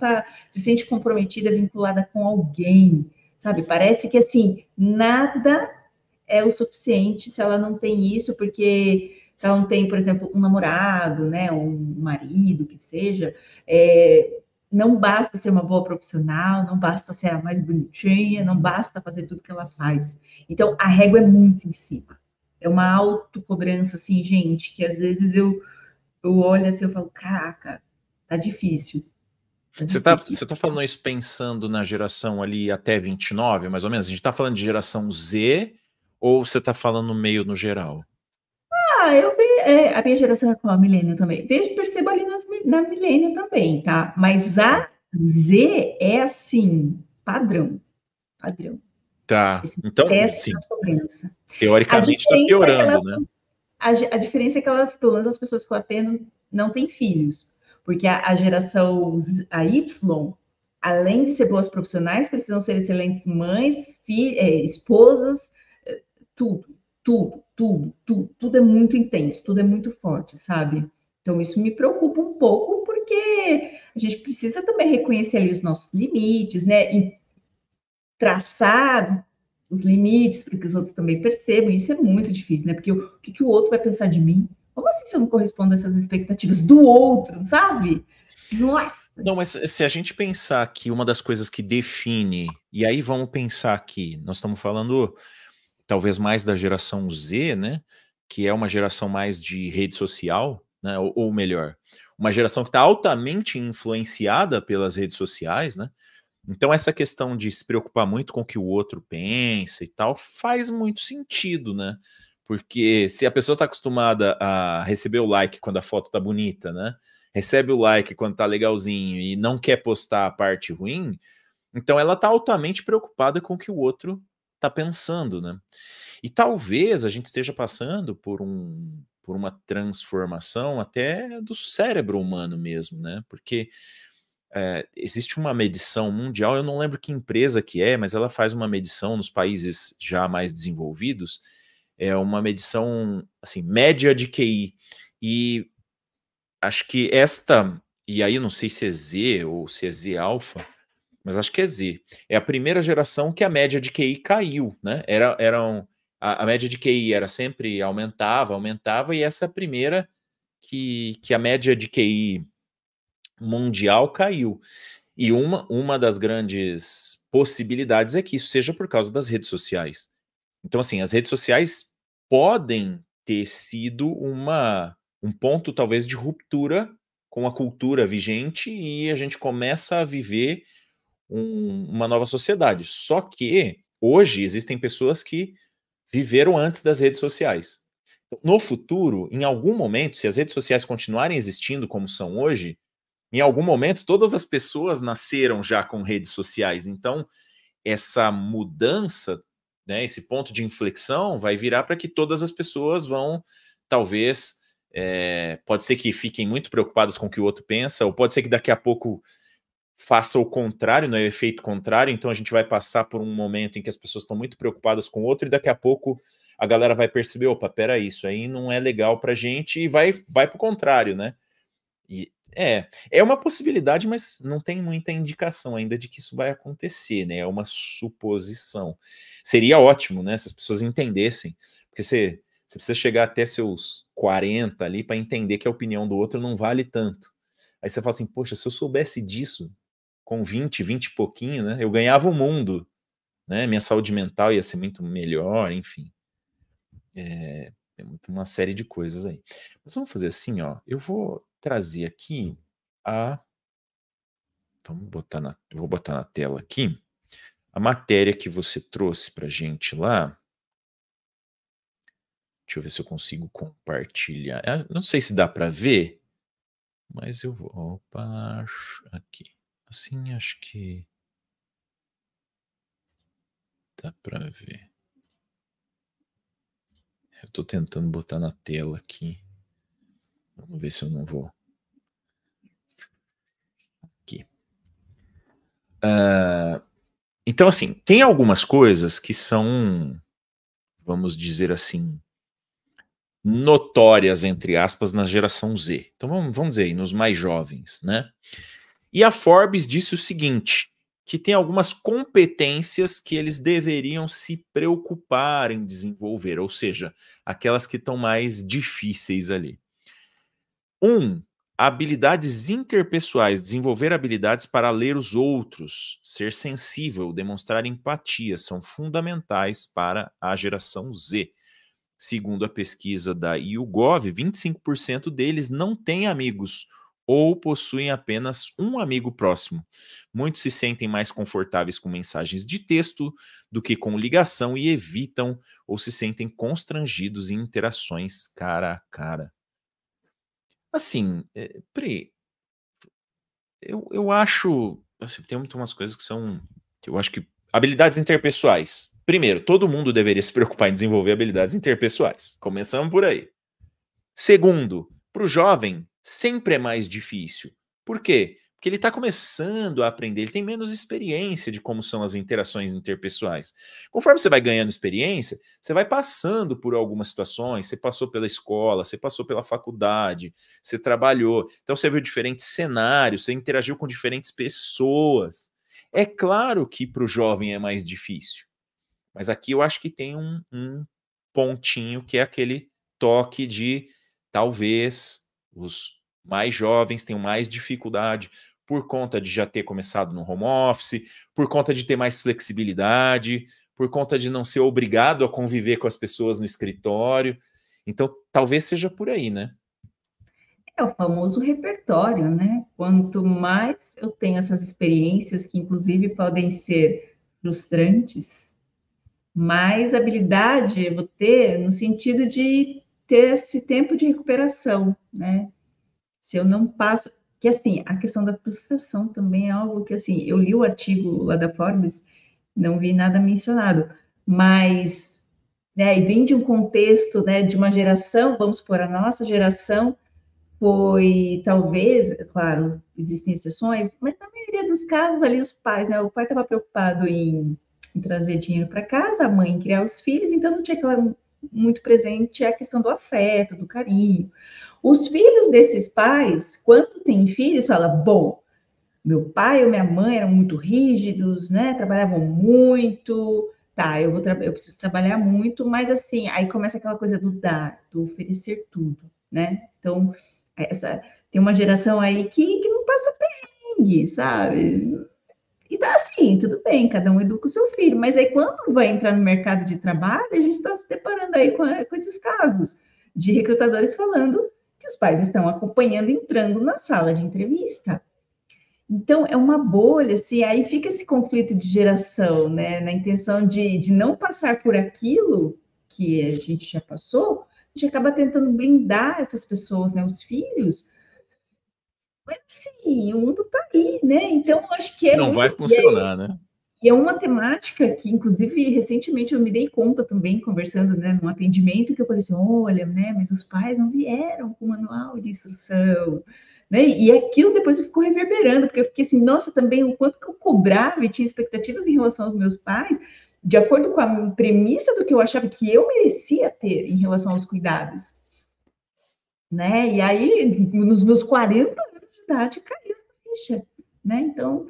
se sente comprometida, vinculada com alguém, sabe? Parece que, assim, nada é o suficiente se ela não tem isso, porque se ela não tem, por exemplo, um namorado, né, um marido, que seja, não basta ser uma boa profissional, não basta ser a mais bonitinha, não basta fazer tudo que ela faz. Então, a régua é muito em cima. É uma autocobrança, assim, gente, que às vezes eu olho assim, eu falo, caraca, tá difícil. Tá difícil. Você tá falando isso pensando na geração ali até 29, mais ou menos? A gente tá falando de geração Z ou você tá falando meio no geral? Eu vejo, a minha geração é com a milênio também. Percebo ali na milênio também, tá? Mas a Z é assim, padrão, padrão. Tá. Esse Então, teste sim, da cobrança. A teoricamente está diferença é que piorando, elas, né? a diferença é que elas, pelo menos as pessoas que eu atendo, não têm filhos. porque a geração a Y, além de ser boas profissionais, precisam ser excelentes mães, esposas, tudo, tudo é muito intenso, tudo é muito forte, sabe? Então, isso me preocupa um pouco, porque a gente precisa também reconhecer ali os nossos limites, né? E traçar os limites para que os outros também percebam. Isso é muito difícil, né? Porque o que o outro vai pensar de mim? Como assim se eu não correspondo a essas expectativas do outro, sabe? Nossa! Não, mas se a gente pensar que uma das coisas que define, e aí vamos pensar que nós estamos falando talvez mais da geração Z, né? Que é uma geração mais de rede social, né? Ou melhor, uma geração que está altamente influenciada pelas redes sociais, né? Então essa questão de se preocupar muito com o que o outro pensa e tal faz muito sentido, né? Porque se a pessoa está acostumada a receber o like quando a foto tá bonita, né? Recebe o like quando tá legalzinho e não quer postar a parte ruim, então ela tá altamente preocupada com o que o outro tá pensando, né? E talvez a gente esteja passando por uma transformação até do cérebro humano mesmo, né? Porque existe uma medição mundial, eu não lembro que empresa que é, mas ela faz uma medição nos países já mais desenvolvidos, é uma medição assim, média de QI. E acho que e aí eu não sei se é Z ou se é Z alfa, mas acho que é Z. É a primeira geração que a média de QI caiu, né? A média de QI era sempre aumentava, e essa é a primeira que a média de QI mundial caiu. E uma das grandes possibilidades é que isso seja por causa das redes sociais. Então, assim, as redes sociais podem ter sido um ponto, talvez, de ruptura com a cultura vigente e a gente começa a viver uma nova sociedade. Só que hoje existem pessoas que viveram antes das redes sociais. No futuro, em algum momento, se as redes sociais continuarem existindo como são hoje, em algum momento todas as pessoas nasceram já com redes sociais. Então, essa mudança, né, esse ponto de inflexão vai virar para que todas as pessoas vão, talvez, pode ser que fiquem muito preocupadas com o que o outro pensa, ou pode ser que daqui a pouco faça o contrário, no efeito contrário, então a gente vai passar por um momento em que as pessoas estão muito preocupadas com o outro e daqui a pouco a galera vai perceber, opa, peraí, isso aí não é legal pra gente e vai pro contrário, né? E é uma possibilidade, mas não tem muita indicação ainda de que isso vai acontecer, né? É uma suposição. Seria ótimo, né, se as pessoas entendessem, porque você precisa chegar até seus 40 ali para entender que a opinião do outro não vale tanto. Aí você fala assim, poxa, se eu soubesse disso com 20 e pouquinho, né, eu ganhava o mundo, né? Minha saúde mental ia ser muito melhor, enfim. É uma série de coisas aí. Mas vamos fazer assim, ó, eu vou trazer aqui vou botar na tela aqui a matéria que você trouxe pra gente lá. Deixa eu ver se eu consigo compartilhar. Não sei se dá para ver, mas eu vou. Opa, aqui. Assim acho que dá para ver. Eu tô tentando botar na tela aqui. Vamos ver se eu não vou. Aqui. Então, assim, tem algumas coisas que são, vamos dizer assim, notórias, entre aspas, na geração Z. Então, vamos dizer aí, nos mais jovens, né? E a Forbes disse o seguinte, que tem algumas competências que eles deveriam se preocupar em desenvolver, ou seja, aquelas que estão mais difíceis ali. Habilidades interpessoais, desenvolver habilidades para ler os outros, ser sensível, demonstrar empatia, são fundamentais para a geração Z. Segundo a pesquisa da YouGov, 25% deles não têm amigos ou possuem apenas um amigo próximo. Muitos se sentem mais confortáveis com mensagens de texto do que com ligação e evitam ou se sentem constrangidos em interações cara a cara. Assim, Pri, eu acho, assim, tem umas coisas que são, eu acho que habilidades interpessoais. Primeiro, todo mundo deveria se preocupar em desenvolver habilidades interpessoais. Começamos por aí. Segundo, para o jovem, sempre é mais difícil. Por quê? Porque ele está começando a aprender, ele tem menos experiência de como são as interações interpessoais. Conforme você vai ganhando experiência, você vai passando por algumas situações, você passou pela escola, você passou pela faculdade, você trabalhou, então você viu diferentes cenários, você interagiu com diferentes pessoas. É claro que para o jovem é mais difícil, mas aqui eu acho que tem um pontinho que é aquele toque de talvez os mais jovens tenham mais dificuldade por conta de já ter começado no home office, por conta de ter mais flexibilidade, por conta de não ser obrigado a conviver com as pessoas no escritório. Então, talvez seja por aí, né? É o famoso repertório, né? Quanto mais eu tenho essas experiências, que inclusive podem ser frustrantes, mais habilidade eu vou ter no sentido de ter esse tempo de recuperação, né? Se eu não passo, que assim, a questão da frustração também é algo que assim, eu li o artigo lá da Forbes, não vi nada mencionado, mas né, e vem de um contexto, né, de uma geração, vamos supor, a nossa geração foi talvez, claro, existem exceções, mas na maioria dos casos ali os pais, né, o pai estava preocupado em trazer dinheiro para casa, a mãe em criar os filhos, então não tinha aquela muito presente a questão do afeto, do carinho. Os filhos desses pais, quando têm filhos, falam, bom, meu pai ou minha mãe eram muito rígidos, né? Trabalhavam muito, tá, eu preciso trabalhar muito, mas assim, aí começa aquela coisa do dar, do oferecer tudo, né? Então, tem uma geração aí que não passa perrengue, sabe? E tá assim, tudo bem, cada um educa o seu filho, mas aí quando vai entrar no mercado de trabalho, a gente está se deparando aí com esses casos de recrutadores falando que os pais estão acompanhando, entrando na sala de entrevista. Então, é uma bolha, assim, aí fica esse conflito de geração, né? Na intenção de não passar por aquilo que a gente já passou, a gente acaba tentando blindar essas pessoas, né? Os filhos, mas sim, o mundo está aí, né? Então, eu acho que é Não vai muito. funcionar, né? E é uma temática que, inclusive, recentemente eu me dei conta também, conversando, né, num atendimento, que eu falei assim, olha, né, mas os pais não vieram com manual de instrução, né, e aquilo depois ficou reverberando, porque eu fiquei assim, nossa, também o quanto que eu cobrava e tinha expectativas em relação aos meus pais, de acordo com a premissa do que eu achava que eu merecia ter em relação aos cuidados, né, e aí, nos meus 40 anos de idade, caiu essa ficha, né, então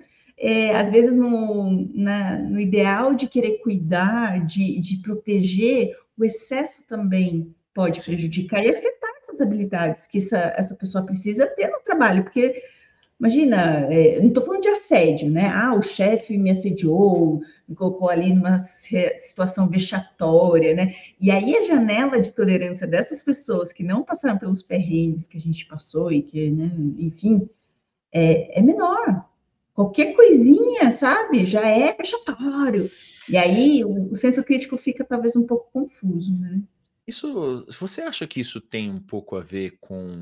às vezes no ideal de querer cuidar, de proteger, o excesso também pode Sim. prejudicar e afetar essas habilidades que essa pessoa precisa ter no trabalho, porque imagina, não estou falando de assédio, né? Ah, o chefe me assediou, me colocou ali numa situação vexatória, né? E aí a janela de tolerância dessas pessoas que não passaram pelos perrengues que a gente passou e que, né, enfim, é menor. Qualquer coisinha, sabe, já é vexatório. E aí o senso crítico fica talvez um pouco confuso, né? Isso, você acha que isso tem um pouco a ver com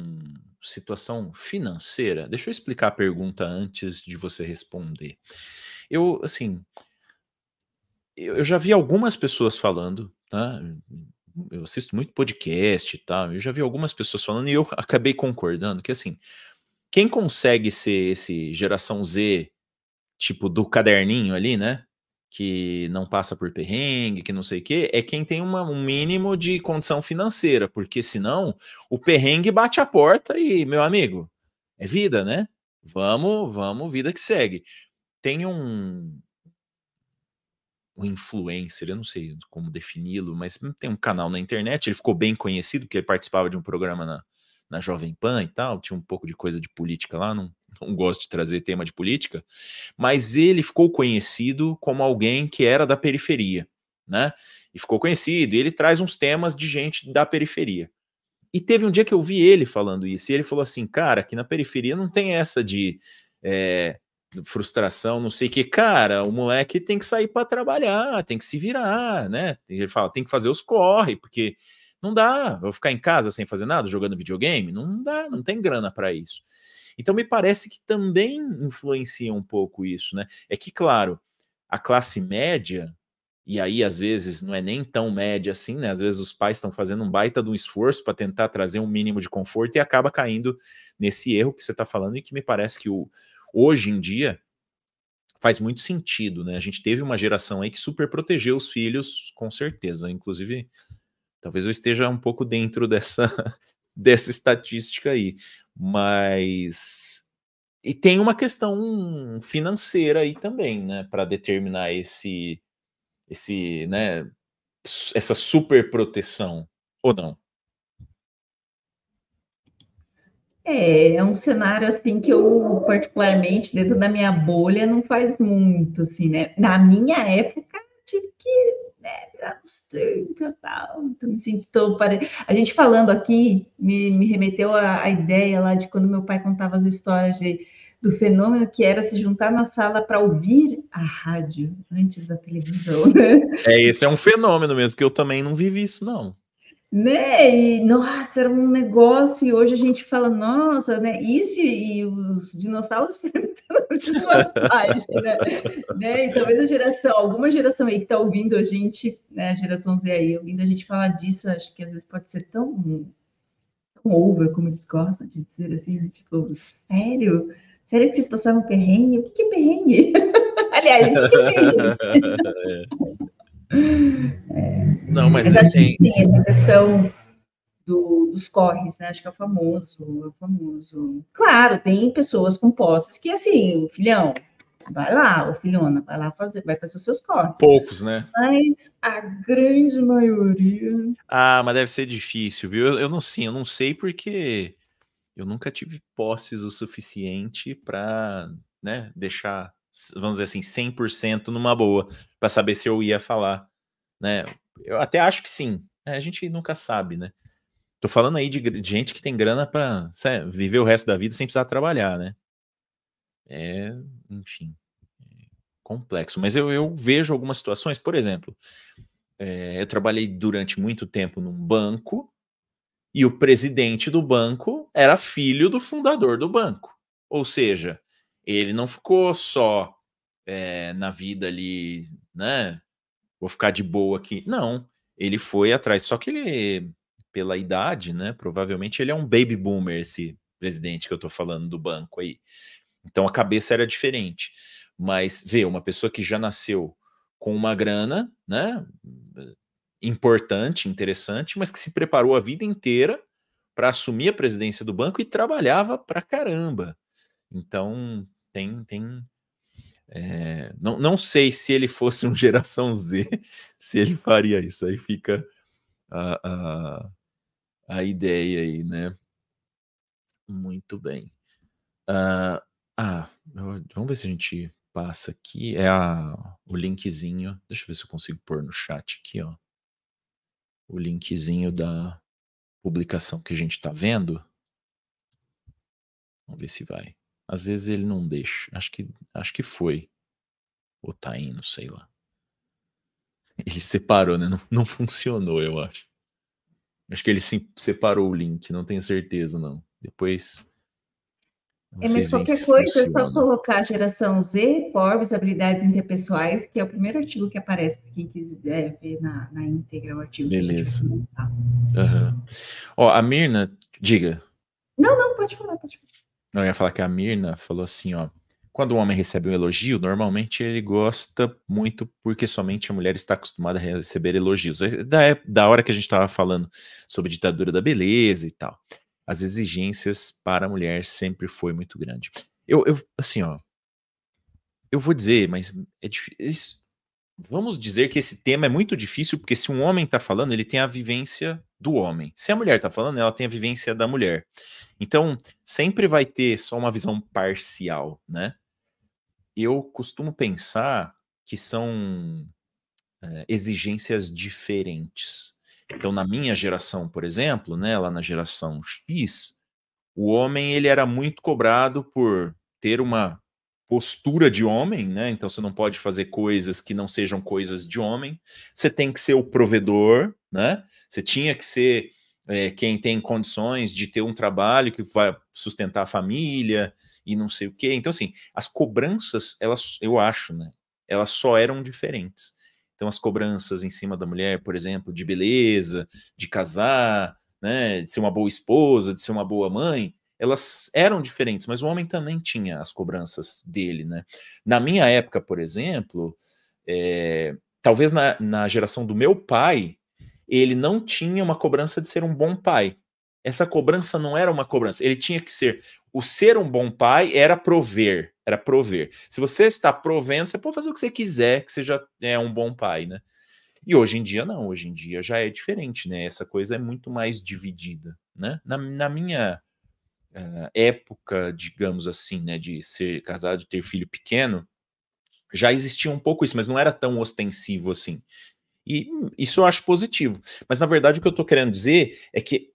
situação financeira? Deixa eu explicar a pergunta antes de você responder. Eu, assim, eu já vi algumas pessoas falando, tá? Eu assisto muito podcast e tal, eu já vi algumas pessoas falando e eu acabei concordando que, assim, quem consegue ser esse geração Z, tipo do caderninho ali, né? Que não passa por perrengue, que não sei o quê, é quem tem um mínimo de condição financeira, porque senão o perrengue bate a porta e, meu amigo, é vida, né? Vamos, vida que segue. Tem um influencer, eu não sei como defini-lo, mas tem um canal na internet, ele ficou bem conhecido, porque ele participava de um programa na Jovem Pan e tal, tinha um pouco de coisa de política lá, não gosto de trazer tema de política, mas ele ficou conhecido como alguém que era da periferia, né? E ficou conhecido, e ele traz uns temas de gente da periferia. E teve um dia que eu vi ele falando isso, e ele falou assim, cara, aqui na periferia não tem essa de frustração, não sei o que. Cara, o moleque tem que sair para trabalhar, tem que se virar, né? Ele fala, tem que fazer os corre, porque não dá, vou ficar em casa sem fazer nada, jogando videogame, não dá, não tem grana para isso. Então me parece que também influencia um pouco isso, né? É que, claro, a classe média e aí às vezes não é nem tão média assim, né? Às vezes os pais estão fazendo um baita de um esforço para tentar trazer um mínimo de conforto e acaba caindo nesse erro que você está falando e que me parece que hoje em dia faz muito sentido, né? A gente teve uma geração aí que super protegeu os filhos, com certeza. Inclusive, talvez eu esteja um pouco dentro dessa estatística aí. Mas. E tem uma questão financeira aí também, né? Para determinar né? Essa super proteção, ou não? É um cenário assim que eu, particularmente, dentro da minha bolha, não faz muito, assim, né? Na minha época, tive que, né, virar nos 30 e tal, então me sinto A gente falando aqui, me remeteu à ideia lá de quando meu pai contava as histórias do fenômeno que era se juntar na sala para ouvir a rádio antes da televisão, né? Esse é um fenômeno mesmo, que eu também não vivi isso, não. Né? E, nossa, era um negócio, e hoje a gente fala, nossa, né? Isso e os dinossauros perguntando a mesma página, né? E talvez alguma geração aí que está ouvindo a gente, né? A geração Z aí, ouvindo a gente falar disso, acho que às vezes pode ser tão over, como eles gostam de dizer assim, tipo, sério? Sério que vocês passaram perrengue? O que é perrengue? Aliás, o que é perrengue? Não, mas Mas acho que tem. sim, essa questão dos corres, né? Acho que é o famoso. Claro, tem pessoas com posses que, assim, o filhão, vai lá, o filhona, vai fazer os seus corres. Poucos, né? Mas a grande maioria. Ah, mas deve ser difícil, viu? Eu não sei porque eu nunca tive posses o suficiente para, né, deixar, vamos dizer assim, 100% numa boa, para saber se eu ia falar, né? Eu até acho que sim. A gente nunca sabe, né? Tô falando aí de gente que tem grana para viver o resto da vida sem precisar trabalhar, né? Enfim, complexo. Mas eu vejo algumas situações, por exemplo, eu trabalhei durante muito tempo num banco e o presidente do banco era filho do fundador do banco. Ou seja, ele não ficou só na vida ali, né? Vou ficar de boa aqui. Não, ele foi atrás. Só que ele, pela idade, né? Provavelmente ele é um baby boomer, esse presidente que eu tô falando do banco aí. Então a cabeça era diferente. Mas vê, uma pessoa que já nasceu com uma grana, né? Importante, interessante, mas que se preparou a vida inteira para assumir a presidência do banco e trabalhava pra caramba. Então tem não sei se ele fosse um geração Z, se ele faria isso. Aí fica a, a, a ideia aí, né? Muito bem. Vamos ver se a gente passa aqui. O linkzinho. Deixa eu ver se eu consigo pôr no chat aqui, ó. O linkzinho da publicação que a gente tá vendo. Vamos ver se vai. Às vezes ele não deixa. Acho que foi. Ou tá indo, sei lá. Ele separou, né? Não funcionou, eu acho. Acho que ele separou o link, não tenho certeza, não. Depois Mas vocês veem qualquer se coisa é só funciona. colocar geração Z, Forbes, habilidades interpessoais, que é o primeiro artigo que aparece para quem quiser ver na íntegra o artigo que a gente vai Beleza. comentar. Uhum. Ó, a Mirna, diga. Não, pode falar. Eu ia falar que a Mirna falou assim, ó. Quando um homem recebe um elogio, normalmente ele gosta muito porque somente a mulher está acostumada a receber elogios. Da hora que a gente estava falando sobre ditadura da beleza e tal. As exigências para a mulher sempre foi muito grande. Assim, ó, eu vou dizer, mas é difícil. Vamos dizer que esse tema é muito difícil, porque se um homem está falando, ele tem a vivência do homem. Se a mulher está falando, ela tem a vivência da mulher. Então, sempre vai ter só uma visão parcial, né? Eu costumo pensar que são exigências diferentes. Então, na minha geração, por exemplo, né, lá na geração X, o homem ele era muito cobrado por ter uma postura de homem, né? Então você não pode fazer coisas que não sejam coisas de homem. Você tem que ser o provedor, né? Você tinha que ser quem tem condições de ter um trabalho que vai sustentar a família e não sei o quê. Então, assim, as cobranças, elas, eu acho, né? Elas só eram diferentes. Então, as cobranças em cima da mulher, por exemplo, de beleza, de casar, né, de ser uma boa esposa, de ser uma boa mãe, elas eram diferentes, mas o homem também tinha as cobranças dele, né? Na minha época, por exemplo, talvez na geração do meu pai, ele não tinha uma cobrança de ser um bom pai. Essa cobrança não era uma cobrança, ele tinha que ser. O ser um bom pai era prover, era prover. Se você está provendo, você pode fazer o que você quiser, que você já é um bom pai, né? E hoje em dia não, hoje em dia já é diferente, né? Essa coisa é muito mais dividida, né? Na minha época, digamos assim, né, de ser casado, ter filho pequeno, já existia um pouco isso, mas não era tão ostensivo assim. E isso eu acho positivo. Mas na verdade o que eu estou querendo dizer é que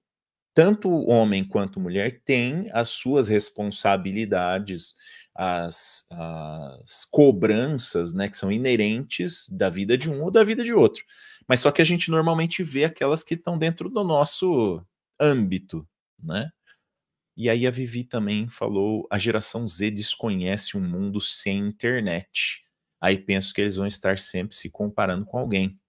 tanto homem quanto mulher têm as suas responsabilidades, as cobranças, né, que são inerentes da vida de um ou da vida de outro. Mas só que a gente normalmente vê aquelas que estão dentro do nosso âmbito, né? E aí a Vivi também falou, a geração Z desconhece um mundo sem internet. Aí penso que eles vão estar sempre se comparando com alguém.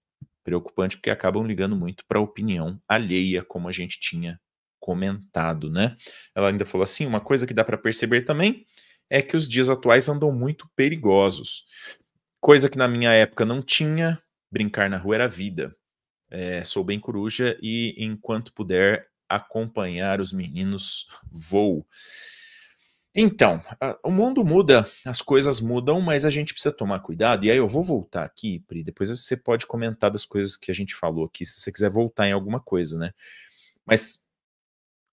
Preocupante porque acabam ligando muito para a opinião alheia, como a gente tinha comentado, né? Ela ainda falou assim, uma coisa que dá para perceber também é que os dias atuais andam muito perigosos. Coisa que na minha época não tinha, brincar na rua era vida. Sou bem coruja e enquanto puder acompanhar os meninos, vou. Então, o mundo muda, as coisas mudam, mas a gente precisa tomar cuidado. E aí eu vou voltar aqui, Pri, depois você pode comentar das coisas que a gente falou aqui, se você quiser voltar em alguma coisa, né? Mas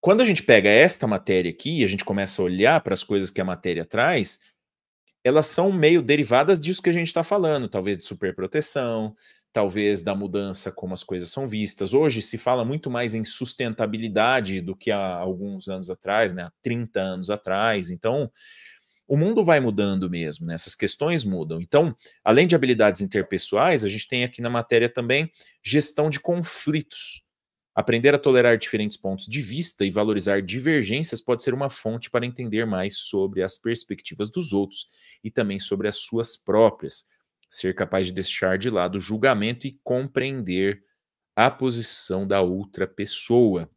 quando a gente pega esta matéria aqui e a gente começa a olhar para as coisas que a matéria traz, elas são meio derivadas disso que a gente está falando, talvez de superproteção, talvez da mudança como as coisas são vistas. Hoje se fala muito mais em sustentabilidade do que há alguns anos atrás, né? Há 30 anos atrás. Então, o mundo vai mudando mesmo, né? Essas questões mudam. Então, além de habilidades interpessoais, a gente tem aqui na matéria também gestão de conflitos. Aprender a tolerar diferentes pontos de vista e valorizar divergências pode ser uma fonte para entender mais sobre as perspectivas dos outros e também sobre as suas próprias. Ser capaz de deixar de lado o julgamento e compreender a posição da outra pessoa.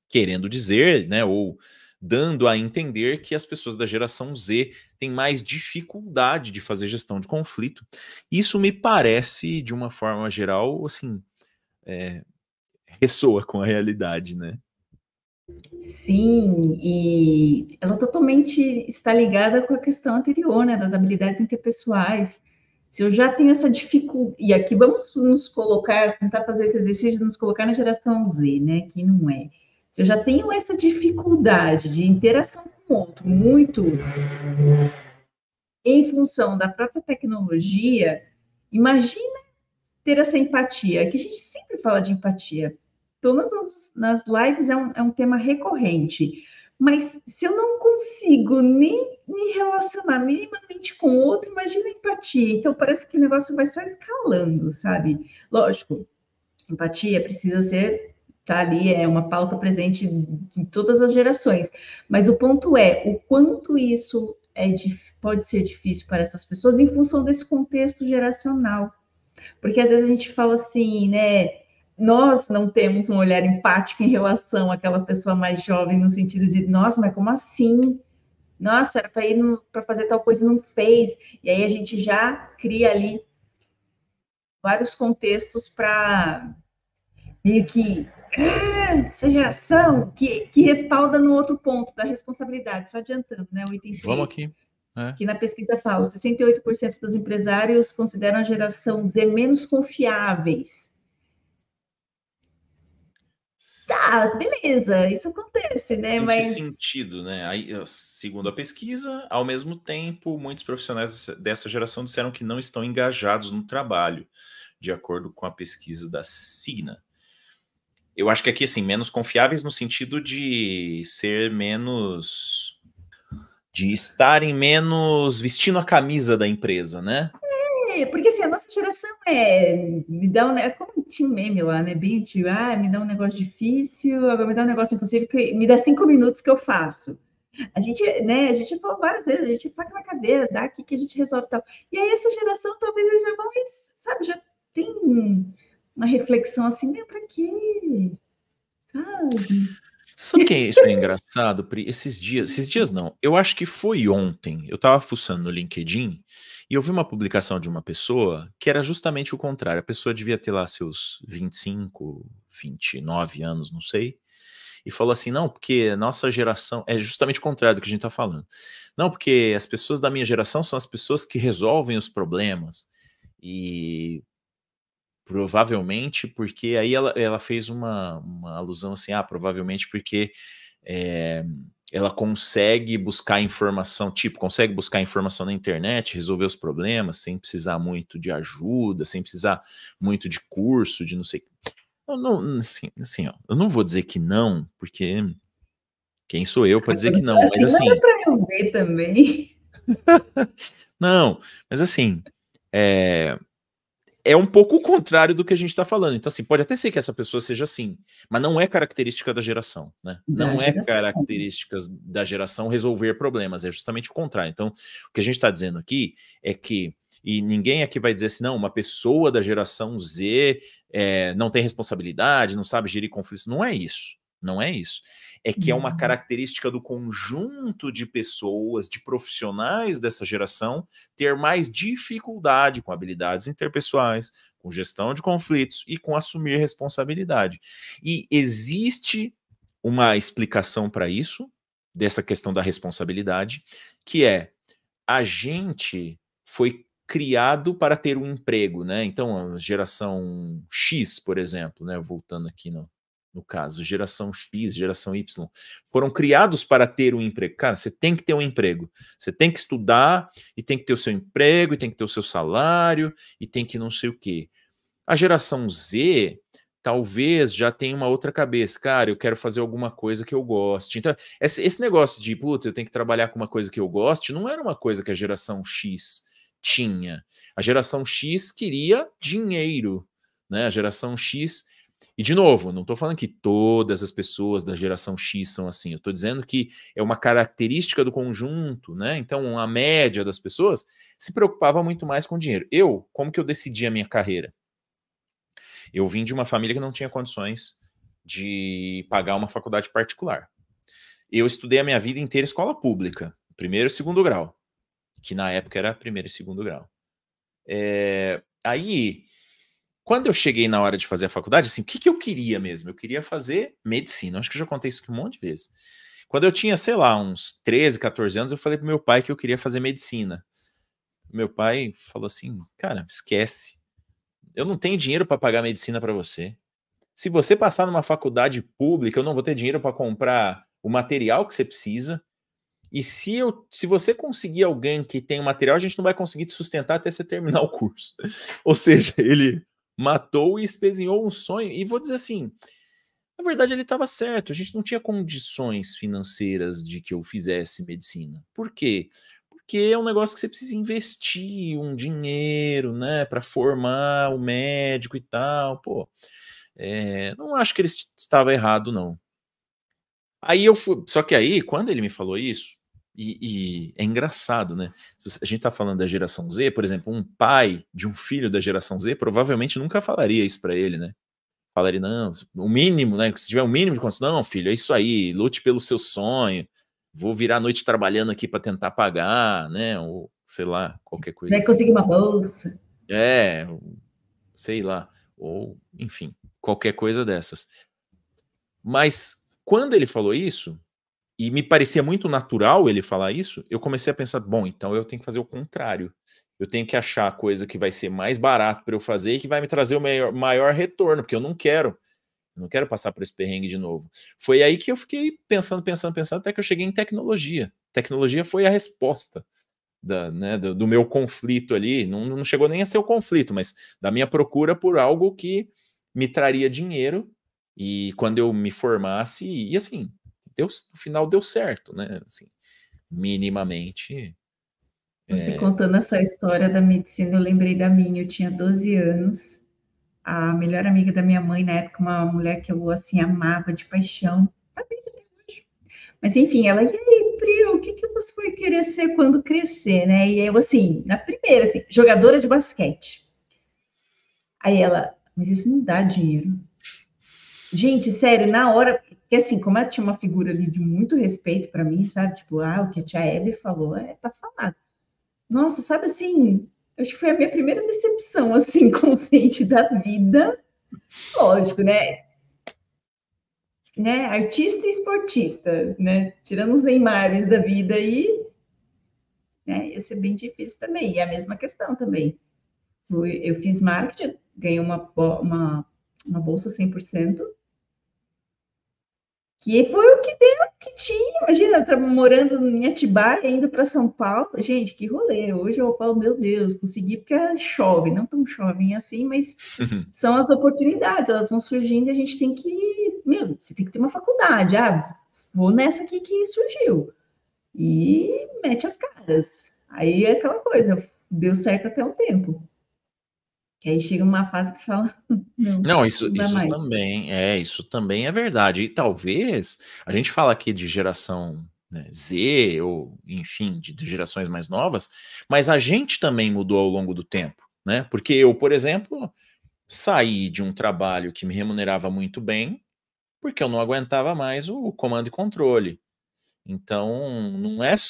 Querendo dizer, né, ou dando a entender que as pessoas da geração Z têm mais dificuldade de fazer gestão de conflito. Isso me parece, de uma forma geral, assim, ressoa com a realidade, né? Sim, e ela totalmente está ligada com a questão anterior, né, das habilidades interpessoais. Se eu já tenho essa dificuldade, e aqui vamos nos colocar, tentar fazer esse exercício de nos colocar na geração Z, né, que não é. Se eu já tenho essa dificuldade de interação com o outro, muito em função da própria tecnologia, imagina ter essa empatia, que a gente sempre fala de empatia. Pelo menos nas lives é um tema recorrente. Mas se eu não consigo nem me relacionar minimamente com o outro, imagina a empatia. Então parece que o negócio vai só escalando, sabe? Lógico, empatia precisa ser, tá ali, é uma pauta presente em todas as gerações. Mas o ponto é o quanto isso pode ser difícil para essas pessoas em função desse contexto geracional. Porque às vezes a gente fala assim, né? Nós não temos um olhar empático em relação àquela pessoa mais jovem, no sentido de, nossa, mas como assim? Nossa, era para ir para fazer tal coisa e não fez. E aí a gente já cria ali vários contextos para meio que essa geração que respalda no outro ponto da responsabilidade, só adiantando, né? O item 3. Vamos aqui. Que na pesquisa fala, 68% dos empresários consideram a geração Z menos confiáveis. Tá, beleza, isso acontece, né? Em que Mas sentido, né? Aí, segundo a pesquisa, ao mesmo tempo, muitos profissionais dessa geração disseram que não estão engajados no trabalho, de acordo com a pesquisa da Signa. Eu acho que aqui, assim, menos confiáveis no sentido de ser menos... de estarem menos vestindo a camisa da empresa, né? porque assim, a nossa geração me dá como tinha um meme lá, né? Bem antigo, me dá um negócio difícil, agora me dá um negócio impossível, me dá 5 minutos que eu faço. A gente, né, a gente falou várias vezes, a gente faca na caveira, dá aqui que a gente resolve tal. E aí essa geração talvez eles já vão, sabe, já uma reflexão assim, meu, pra quê? Sabe? Sabe que isso é engraçado, Pri? Esses dias não, eu acho que foi ontem, eu tava fuçando no LinkedIn e eu vi uma publicação de uma pessoa que era justamente o contrário. A pessoa devia ter lá seus 25, 29 anos, não sei, e falou assim: não, porque nossa geração é justamente o contrário do que a gente tá falando. Não, porque as pessoas da minha geração são as pessoas que resolvem os problemas. E provavelmente porque aí ela fez uma alusão assim, provavelmente porque é, ela consegue buscar informação, tipo, consegue buscar informação na internet, resolver os problemas sem precisar muito de ajuda, sem precisar muito de curso, de não sei. Eu não, assim, ó, eu não vou dizer que não, porque quem sou eu para dizer que não, mas Assim, mas dá assim, para eu ver também. não, mas assim, é, é um pouco o contrário do que a gente está falando. Então, assim, pode até ser que essa pessoa seja assim, mas não é característica da geração, né? Da Não é geração. característica da geração resolver problemas, é justamente o contrário. Então, o que a gente está dizendo aqui é que, e ninguém aqui vai dizer assim, não, uma pessoa da geração Z não tem responsabilidade, não sabe gerir conflitos. Não é isso. Não é isso. É que é uma característica do conjunto de pessoas, de profissionais dessa geração, ter mais dificuldade com habilidades interpessoais, com gestão de conflitos e com assumir responsabilidade. E existe uma explicação para isso, dessa questão da responsabilidade, que é a gente foi criado para ter um emprego, né? Então, a geração X, por exemplo, né? Voltando aqui no caso, geração X, geração Y, foram criados para ter um emprego. Cara, você tem que ter um emprego. Você tem que estudar e tem que ter o seu emprego, e tem que ter o seu salário, e tem que não sei o quê. A geração Z talvez já tenha uma outra cabeça. Cara, eu quero fazer alguma coisa que eu goste. Então, esse negócio de, putz, eu tenho que trabalhar com uma coisa que eu goste, não era uma coisa que a geração X tinha. A geração X queria dinheiro, né? A geração X. E, de novo, não estou falando que todas as pessoas da geração X são assim. Eu estou dizendo que é uma característica do conjunto, né? Então, a média das pessoas se preocupava muito mais com dinheiro. Eu, como que eu decidi a minha carreira? Eu vim de uma família que não tinha condições de pagar uma faculdade particular. Eu estudei a minha vida inteira em escola pública, primeiro e segundo grau, que na época era primeiro e segundo grau. Aí, quando eu cheguei na hora de fazer a faculdade, assim, o que eu queria mesmo? Eu queria fazer medicina. Acho que eu já contei isso aqui um monte de vezes. Quando eu tinha, sei lá, uns 13, 14 anos, eu falei pro meu pai que eu queria fazer medicina. Meu pai falou assim, cara, esquece. Eu não tenho dinheiro para pagar medicina para você. Se você passar numa faculdade pública, eu não vou ter dinheiro para comprar o material que você precisa. E se você conseguir alguém que tem o material, a gente não vai conseguir te sustentar até você terminar o curso. Ou seja, ele matou e espezinhou um sonho. E vou dizer assim, na verdade ele estava certo. A gente não tinha condições financeiras de que eu fizesse medicina. Por quê? Porque é um negócio que você precisa investir um dinheiro, né, para formar o médico e tal. Pô, não acho que ele estava errado, não. Aí eu fui. Só que aí, quando ele me falou isso, e é engraçado, né? A gente tá falando da geração Z, por exemplo, um pai de um filho da geração Z provavelmente nunca falaria isso para ele, né? Falaria, não, o mínimo, né? Se tiver o mínimo de condição, não, filho, é isso aí, lute pelo seu sonho, vou virar a noite trabalhando aqui para tentar pagar, né? Ou sei lá, qualquer Você coisa vai assim. conseguir uma bolsa. É, sei lá, ou enfim, qualquer coisa dessas. Mas quando ele falou isso, e me parecia muito natural ele falar isso, eu comecei a pensar, bom, então eu tenho que fazer o contrário. Eu tenho que achar a coisa que vai ser mais barato para eu fazer e que vai me trazer o maior retorno, porque eu não quero passar por esse perrengue de novo. Foi aí que eu fiquei pensando, até que eu cheguei em tecnologia. Tecnologia foi a resposta né, do meu conflito ali. Não chegou nem a ser o conflito, mas da minha procura por algo que me traria dinheiro. E quando eu me formasse, e assim, no final deu certo, né? Assim, minimamente. Você contando essa história da medicina, eu lembrei da minha. Eu tinha 12 anos. A melhor amiga da minha mãe, na época, uma mulher que eu, assim, amava de paixão. Tá bem até hoje. Mas, enfim, ela, e aí, Pri, o que você vai querer ser quando crescer, né? E eu, assim, na primeira, assim, jogadora de basquete. Aí ela, mas isso não dá dinheiro. Gente, sério, na hora, que assim, como ela tinha uma figura ali de muito respeito para mim, sabe? Tipo, o que a tia Hebe falou, tá falado. Nossa, sabe assim, acho que foi a minha primeira decepção, assim, consciente da vida. Lógico, né? Artista e esportista, né? Tirando os Neymares da vida aí, né? Ia ser bem difícil também. E a mesma questão também. Eu fiz marketing, ganhei uma bolsa 100%, que foi o que deu, que tinha. Imagina, eu morando em Atibaia, indo para São Paulo. Gente, que rolê. Hoje eu falo, meu Deus, consegui porque chove. Não tão chove assim, mas são as oportunidades, elas vão surgindo e a gente tem que, você tem que ter uma faculdade. Vou nessa aqui que surgiu. E mete as caras. Aí é aquela coisa, deu certo até o tempo. Que aí chega uma fase que você fala, não, Não, isso, não dá isso mais. também isso também é verdade. E talvez a gente fala aqui de geração, né, Z, ou enfim, de gerações mais novas, mas a gente também mudou ao longo do tempo, né? Porque eu, por exemplo, saí de um trabalho que me remunerava muito bem, porque eu não aguentava mais o comando e controle. Então,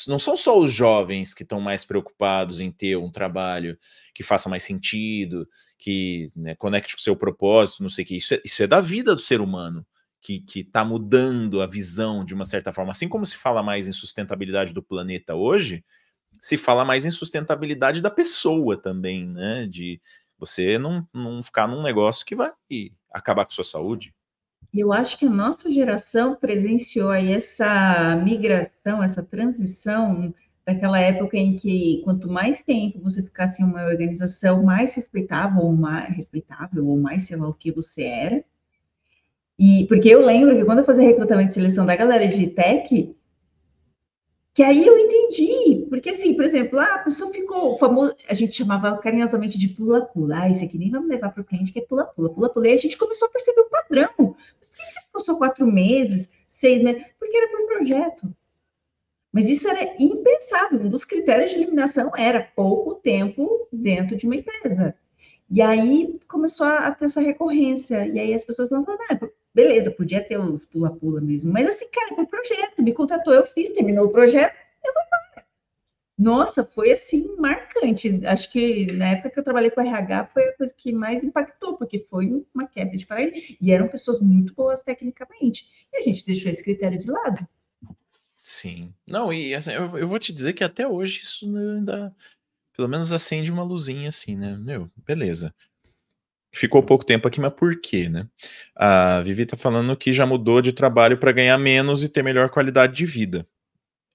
não são só os jovens que estão mais preocupados em ter um trabalho que faça mais sentido, que, né, conecte com o seu propósito, não sei o que. Isso é da vida do ser humano, que está mudando a visão de uma certa forma. Assim como se fala mais em sustentabilidade do planeta hoje, se fala mais em sustentabilidade da pessoa também, né? De você não ficar num negócio que vai acabar com a sua saúde. Eu acho que a nossa geração presenciou aí essa migração, essa transição daquela época em que quanto mais tempo você ficasse em uma organização, mais respeitável ou mais sei lá o que você era. E porque eu lembro que quando eu fazia recrutamento e seleção da galera de tech, que aí eu entendi, porque assim, por exemplo, a pessoa ficou famoso, a gente chamava carinhosamente de pula-pula. Isso aqui nem vamos levar para o cliente, que é pula-pula, pula-pula. E a gente começou a perceber o padrão. Mas por que você ficou só 4 meses, 6 meses? Porque era por projeto. Mas isso era impensável. Um dos critérios de eliminação era pouco tempo dentro de uma empresa. E aí começou a ter essa recorrência. E aí as pessoas falavam, beleza, podia ter os pula-pula mesmo. Mas assim, cara, foi projeto, me contratou, eu fiz, terminou o projeto. Nossa, foi assim marcante. Acho que na época que eu trabalhei com RH foi a coisa que mais impactou, porque foi uma quebra de paradigma. E eram pessoas muito boas tecnicamente. E a gente deixou esse critério de lado. Sim. Não, e assim, eu vou te dizer que até hoje isso ainda, pelo menos acende uma luzinha assim, né? Meu, beleza. Ficou pouco tempo aqui, mas por quê, né? A Vivi tá falando que já mudou de trabalho para ganhar menos e ter melhor qualidade de vida.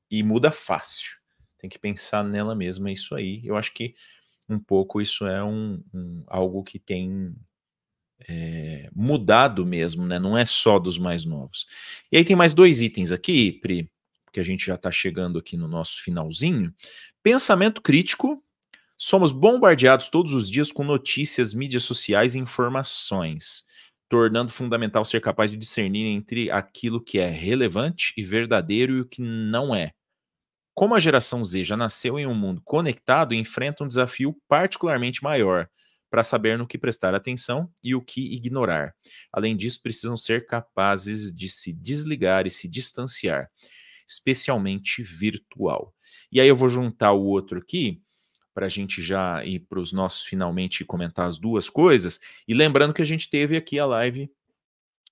E muda fácil. Tem que pensar nela mesma, é isso aí. Eu acho que um pouco isso é algo que tem mudado mesmo, né? Não é só dos mais novos. E aí tem mais 2 itens aqui, Pri, porque a gente já está chegando aqui no nosso finalzinho. Pensamento crítico. Somos bombardeados todos os dias com notícias, mídias sociais e informações, tornando fundamental ser capaz de discernir entre aquilo que é relevante e verdadeiro e o que não é. Como a geração Z já nasceu em um mundo conectado, enfrenta um desafio particularmente maior para saber no que prestar atenção e o que ignorar. Além disso, precisam ser capazes de se desligar e se distanciar, especialmente virtual. E aí eu vou juntar o outro aqui, para a gente já ir para os nossos finalmente comentar as duas coisas. E lembrando que a gente teve aqui a live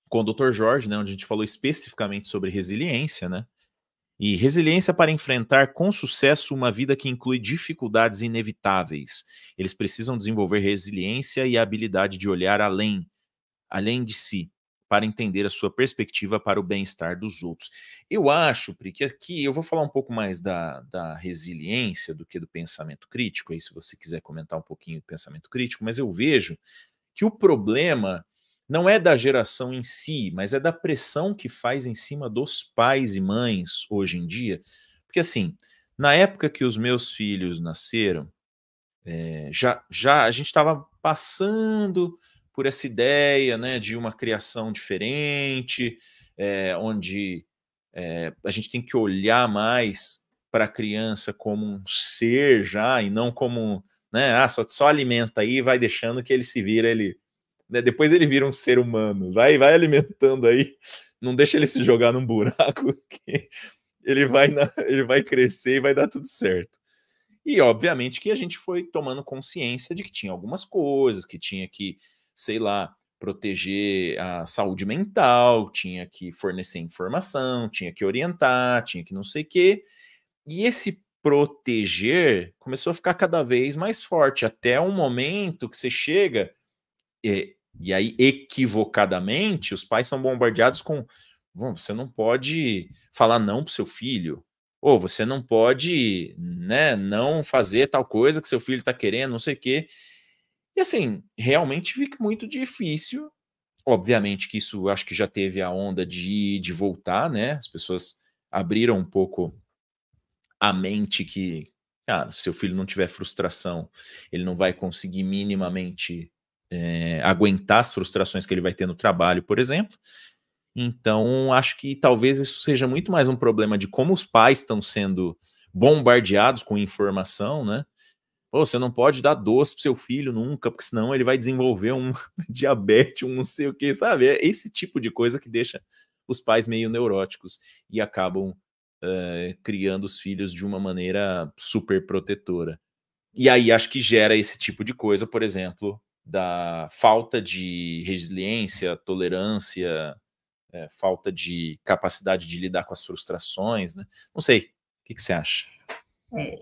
com o Dr. Jorge, né, onde a gente falou especificamente sobre resiliência, né? E resiliência para enfrentar com sucesso uma vida que inclui dificuldades inevitáveis. Eles precisam desenvolver resiliência e a habilidade de olhar além de si, para entender a sua perspectiva para o bem-estar dos outros. Eu acho, Pri, que aqui eu vou falar um pouco mais da resiliência do que do pensamento crítico, aí se você quiser comentar um pouquinho do pensamento crítico, mas eu vejo que o problema não é da geração em si, mas é da pressão que faz em cima dos pais e mães hoje em dia. Porque assim, na época que os meus filhos nasceram, já a gente estava passando por essa ideia, né, de uma criação diferente, onde a gente tem que olhar mais para a criança como um ser já e não como né? Ah, só alimenta aí, vai deixando que ele se vira, né? Depois ele vira um ser humano, vai alimentando aí, não deixa ele se jogar num buraco, que ele vai crescer e vai dar tudo certo. E obviamente que a gente foi tomando consciência de que tinha algumas coisas, que tinha que, sei lá, proteger a saúde mental, tinha que fornecer informação, tinha que orientar, tinha que não sei o quê. E esse proteger começou a ficar cada vez mais forte, até um momento que você chega, e aí equivocadamente os pais são bombardeados com: bom, você não pode falar não para o seu filho, ou você não pode, né, não fazer tal coisa que seu filho está querendo, não sei o quê. E assim, realmente fica muito difícil. Obviamente que isso, acho que já teve a onda de voltar, né? As pessoas abriram um pouco a mente que, cara, se seu filho não tiver frustração, ele não vai conseguir minimamente aguentar as frustrações que ele vai ter no trabalho, por exemplo. Então, acho que talvez isso seja muito mais um problema de como os pais estão sendo bombardeados com informação, né? Pô, você não pode dar doce pro seu filho nunca, porque senão ele vai desenvolver um diabetes, um não sei o que, sabe? É esse tipo de coisa que deixa os pais meio neuróticos e acabam criando os filhos de uma maneira super protetora. E aí acho que gera esse tipo de coisa, por exemplo, da falta de resiliência, tolerância, falta de capacidade de lidar com as frustrações, né? Não sei, o que você acha?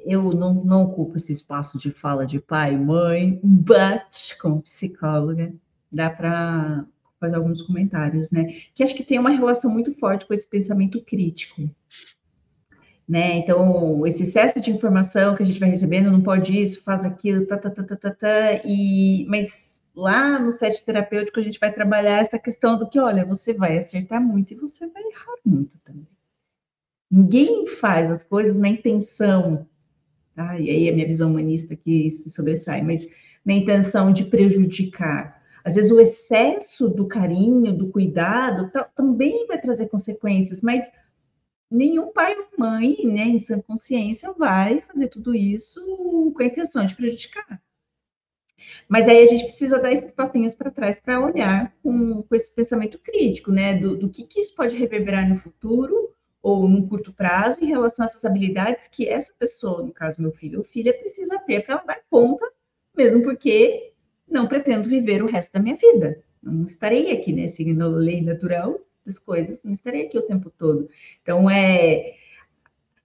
Eu não ocupo esse espaço de fala de pai, mãe, but como psicóloga, dá para fazer alguns comentários, né? Que acho que tem uma relação muito forte com esse pensamento crítico, né? Então, esse excesso de informação que a gente vai recebendo, não pode isso, faz aquilo, mas lá no set terapêutico a gente vai trabalhar essa questão do que, olha, você vai acertar muito e você vai errar muito também. Ninguém faz as coisas na intenção, tá? E aí a minha visão humanista que se sobressai, mas na intenção de prejudicar. Às vezes o excesso do carinho, do cuidado, também vai trazer consequências, mas nenhum pai ou mãe, né, em sã consciência, vai fazer tudo isso com a intenção de prejudicar. Mas aí a gente precisa dar esses passinhos para trás para olhar com esse pensamento crítico, né, do que isso pode reverberar no futuro ou num curto prazo em relação a essas habilidades que essa pessoa, no caso meu filho ou filha, precisa ter para dar conta, mesmo porque não pretendo viver o resto da minha vida. Não estarei aqui, né, seguindo a lei natural das coisas, não estarei aqui o tempo todo. Então,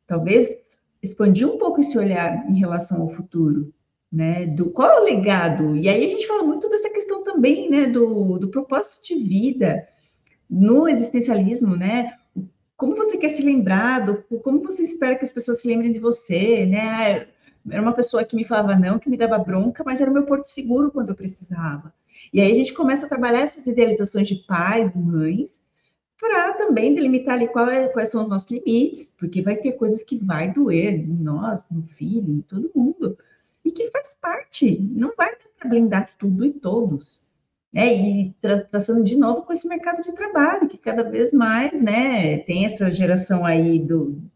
talvez expandir um pouco esse olhar em relação ao futuro, né? Do qual é o legado? E aí a gente fala muito dessa questão também, né? Do propósito de vida no existencialismo, né? Como você quer ser lembrado? Como você espera que as pessoas se lembrem de você, né? Era uma pessoa que me falava não, que me dava bronca, mas era o meu porto seguro quando eu precisava. E aí a gente começa a trabalhar essas idealizações de pais e mães para também delimitar ali quais são os nossos limites, porque vai ter coisas que vai doer em nós, no filho, em todo mundo, e que faz parte, não vai dar para blindar tudo e todos. Né? E traçando de novo com esse mercado de trabalho, que cada vez mais, né, tem essa geração aí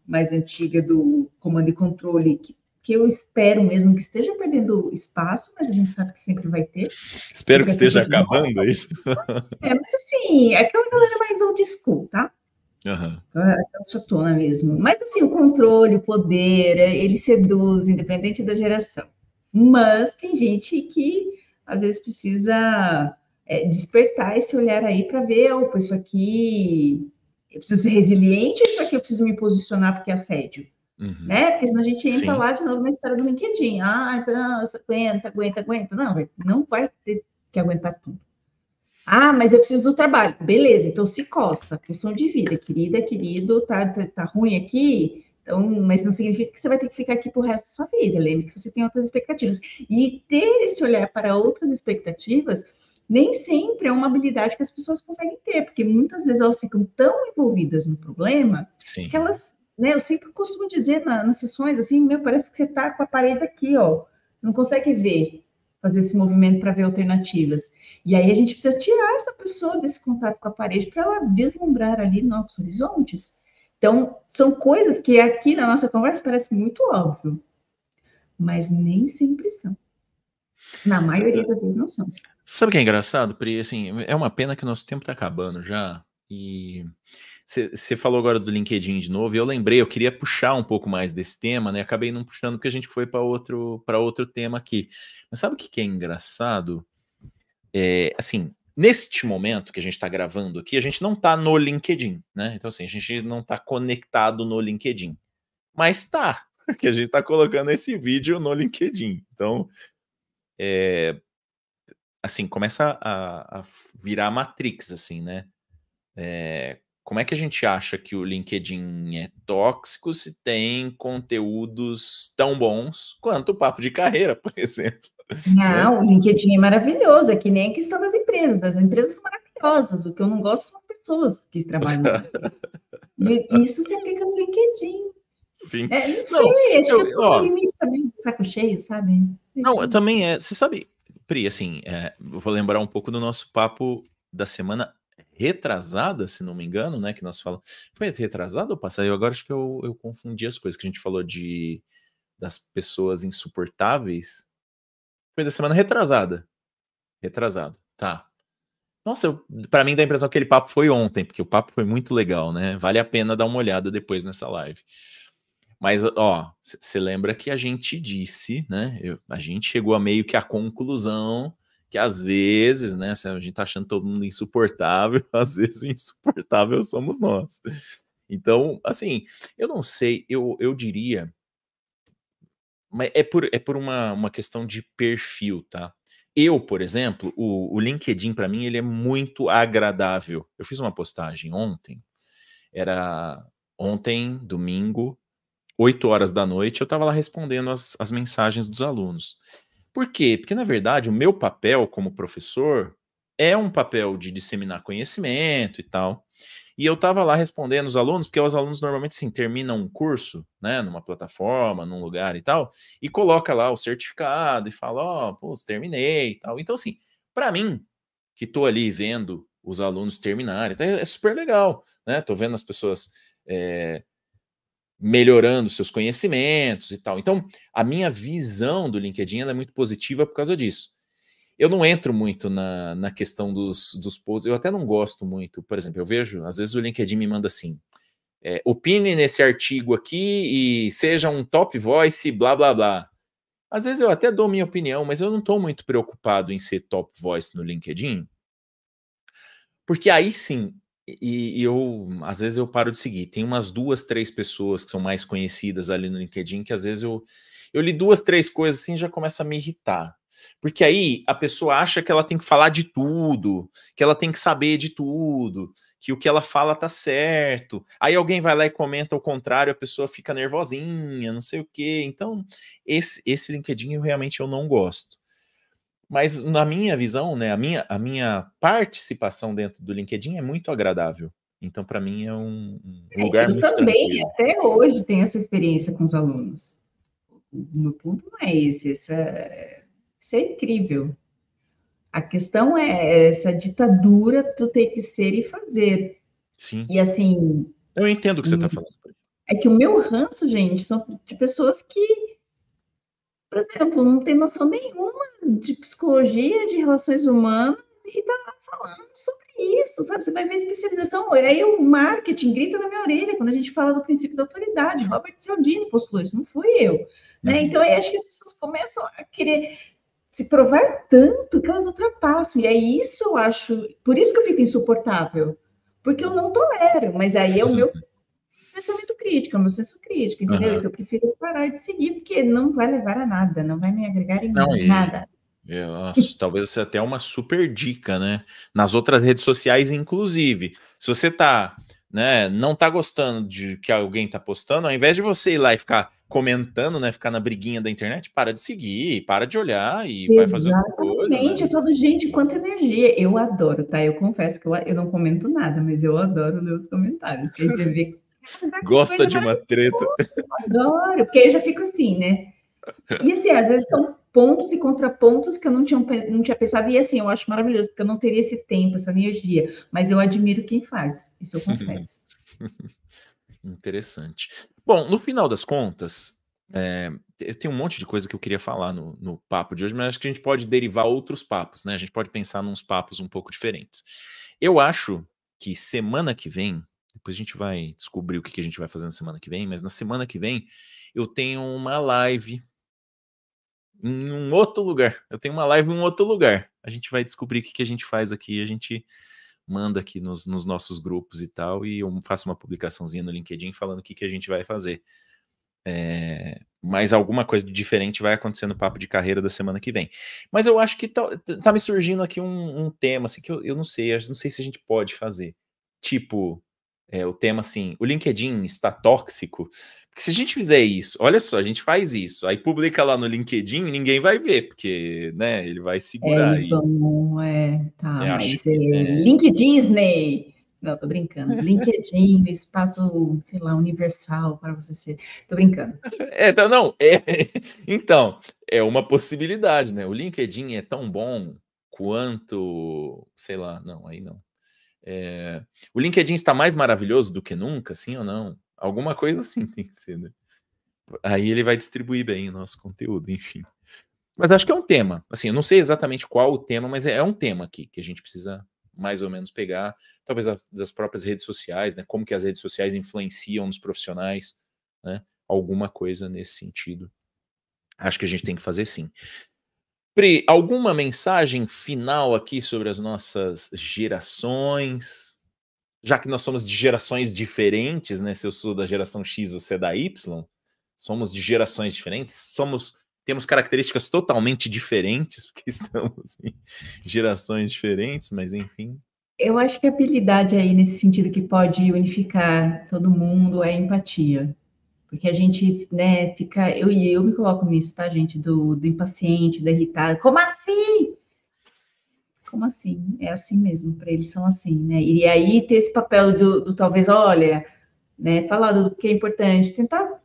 mais antiga do comando e controle, que eu espero mesmo que esteja perdendo espaço, mas a gente sabe que sempre vai ter. Espero que esteja acabando, é isso? Mas assim, aquela galera mais old school, tá? Uhum. Aquela chatona mesmo. Mas assim, o controle, o poder, ele seduz, independente da geração. Mas tem gente que às vezes precisa despertar esse olhar aí para ver, opa, isso aqui eu preciso ser resiliente, isso aqui eu preciso me posicionar porque é assédio. Uhum. Né? Porque senão a gente entra Sim. lá de novo na história do LinkedIn. Ah, então, aguenta. Não vai ter que aguentar tudo. Ah, mas eu preciso do trabalho. Beleza, então se coça. Função de vida, querida, querido, tá ruim aqui, então, mas não significa que você vai ter que ficar aqui pro resto da sua vida. Lembre que você tem outras expectativas. E ter esse olhar para outras expectativas nem sempre é uma habilidade que as pessoas conseguem ter, porque muitas vezes elas ficam tão envolvidas no problema Sim. que elas, né, eu sempre costumo dizer nas sessões assim, parece que você tá com a parede aqui, ó, não consegue ver, fazer esse movimento para ver alternativas. E aí a gente precisa tirar essa pessoa desse contato com a parede para ela vislumbrar ali novos horizontes. Então, são coisas que aqui na nossa conversa parece muito óbvio, mas nem sempre são. Na maioria das vezes não são. Sabe o que é engraçado, Pri? Assim, é uma pena que o nosso tempo tá acabando já. E você falou agora do LinkedIn de novo, e eu lembrei, eu queria puxar um pouco mais desse tema, né? Acabei não puxando porque a gente foi para outro tema aqui. Mas sabe o que é engraçado? Assim, neste momento que a gente está gravando aqui, a gente não está no LinkedIn, né? Então, assim, a gente não está conectado no LinkedIn. Mas tá, porque a gente está colocando esse vídeo no LinkedIn. Então, assim, começa a virar Matrix, assim, né? Como é que a gente acha que o LinkedIn é tóxico se tem conteúdos tão bons quanto o Papo de Carreira, por exemplo? Né? Não, o LinkedIn é maravilhoso, é que nem a questão das empresas. Das empresas são maravilhosas. O que eu não gosto são as pessoas que trabalham nas empresas. E isso se aplica no LinkedIn. Sim. Não Não, sei, acho que eu tô no ó, limite também, do saco cheio, sabe? não, também você sabe, Pri, assim, eu vou lembrar um pouco do nosso papo da semana retrasada, se não me engano, né, que nós falamos, foi retrasado ou passado? Eu agora acho que eu confundi as coisas, que a gente falou das pessoas insuportáveis, foi da semana retrasado, tá. Nossa, pra mim dá a impressão que aquele papo foi ontem, porque o papo foi muito legal, né, vale a pena dar uma olhada depois nessa live. Mas, ó, você lembra que a gente disse, né? A gente chegou a meio que a conclusão que às vezes, né? Se a gente tá achando todo mundo insuportável, às vezes o insuportável somos nós. Então, assim, eu não sei, eu diria, mas é por uma questão de perfil, tá? Eu, por exemplo, o LinkedIn, para mim, ele é muito agradável. Eu fiz uma postagem ontem, era ontem, domingo, 8 horas da noite, eu estava lá respondendo as mensagens dos alunos. Por quê? Porque, na verdade, o meu papel como professor é um papel de disseminar conhecimento e tal. E eu estava lá respondendo os alunos, porque os alunos normalmente, sim, terminam um curso, né, numa plataforma, num lugar e tal, e coloca lá o certificado e fala, ó, pô, terminei e tal. Então, assim, para mim, que estou ali vendo os alunos terminarem, então é super legal, né? Tô vendo as pessoas melhorando seus conhecimentos e tal. Então, a minha visão do LinkedIn é muito positiva por causa disso. Eu não entro muito na questão dos posts, eu até não gosto muito. Por exemplo, eu vejo, às vezes o LinkedIn me manda assim, opine nesse artigo aqui e seja um top voice, blá, blá, blá. Às vezes eu até dou minha opinião, mas eu não estou muito preocupado em ser top voice no LinkedIn, porque aí sim, e eu, às vezes eu paro de seguir. Tem umas 2, 3 pessoas que são mais conhecidas ali no LinkedIn, que às vezes eu li 2, 3 coisas assim, já começa a me irritar. Porque aí a pessoa acha que ela tem que falar de tudo, que ela tem que saber de tudo, que o que ela fala tá certo. Aí alguém vai lá e comenta o contrário, a pessoa fica nervosinha, não sei o quê. Então, esse LinkedIn eu não gosto. Mas na minha visão, né, a minha participação dentro do LinkedIn é muito agradável. Então, para mim, é um lugar Eu muito também, tranquilo. até hoje, tenho essa experiência com os alunos. O meu ponto não é esse, isso é incrível. A questão é essa ditadura do ter que ser e fazer. Sim. E assim, Eu entendo o que você está falando. é que o meu ranço, gente, são de pessoas que, por exemplo, não tem noção nenhuma de psicologia, de relações humanas, e tá lá falando sobre isso, sabe? Você vai ver especialização, aí o marketing grita na minha orelha quando a gente fala do princípio da autoridade. Robert Cialdini postulou isso, não fui eu. Né? Uhum. Então, aí acho que as pessoas começam a querer se provar tanto que elas ultrapassam. E aí isso eu acho, por isso que eu fico insuportável, porque eu não tolero, mas aí é o meu pensamento crítico, é o meu senso crítico, entendeu? Uhum. Então eu prefiro parar de seguir, porque não vai levar a nada, não vai me agregar em Não, nada. talvez seja até uma super dica, né? Nas outras redes sociais, inclusive. Se você tá, né, não tá gostando de que alguém tá postando, ao invés de você ir lá e ficar comentando, né, ficar na briguinha da internet, para de seguir, para de olhar e vai fazer outra coisa, né? Exatamente, eu falo, gente, quanta energia. Eu adoro, tá? Eu confesso que eu não comento nada, mas eu adoro ler os comentários, que aí você vê que Gosta coisa de uma maravilhosa, treta. adoro, porque aí eu já fico assim, né? E assim, às vezes são pontos e contrapontos que eu não tinha pensado, e assim, eu acho maravilhoso, porque eu não teria esse tempo, essa energia, mas eu admiro quem faz, isso eu confesso. Interessante. Bom, no final das contas, eu tenho um monte de coisa que eu queria falar no papo de hoje, mas acho que a gente pode derivar outros papos, né? A gente pode pensar nos papos um pouco diferentes. Eu acho que semana que vem, depois a gente vai descobrir o que a gente vai fazer na semana que vem, mas na semana que vem eu tenho uma live em um outro lugar. Eu tenho uma live em um outro lugar. A gente vai descobrir o que a gente faz aqui, a gente manda aqui nos nossos grupos e tal, e eu faço uma publicaçãozinha no LinkedIn falando o que a gente vai fazer. Mas alguma coisa de diferente vai acontecer no papo de carreira da semana que vem. Mas eu acho que tá me surgindo aqui um tema assim, que eu não sei se a gente pode fazer. Tipo, o tema assim, o LinkedIn está tóxico. Porque se a gente fizer isso, olha só, a gente faz isso, aí publica lá no LinkedIn, ninguém vai ver, porque, né, ele vai segurar Eles aí. vão, tá, Acho mas que, né? Link Disney. Não, tô brincando. LinkedIn, espaço, sei lá, universal para você ser. Tô brincando. Então, não, então, é uma possibilidade, né? O LinkedIn é tão bom quanto, sei lá, não, aí não. O LinkedIn está mais maravilhoso do que nunca, sim ou não? Alguma coisa assim tem que ser, né? Aí ele vai distribuir bem o nosso conteúdo, enfim. Mas acho que é um tema. Assim, eu não sei exatamente qual o tema, mas é um tema aqui que a gente precisa mais ou menos pegar, talvez das próprias redes sociais, né? Como que as redes sociais influenciam nos profissionais, né? Alguma coisa nesse sentido. Acho que a gente tem que fazer sim. Pri, alguma mensagem final aqui sobre as nossas gerações? Já que nós somos de gerações diferentes, né? Se eu sou da geração X, você é da Y, somos de gerações diferentes, temos características totalmente diferentes, porque estamos em gerações diferentes, mas enfim. Eu acho que a habilidade aí, nesse sentido, que pode unificar todo mundo é a empatia. Porque a gente, né, fica. Eu me coloco nisso, tá, gente? Do impaciente, da irritada. Como assim? Como assim? É assim mesmo, para eles são assim, né? E aí ter esse papel do talvez, olha, né, falar do que é importante, tentar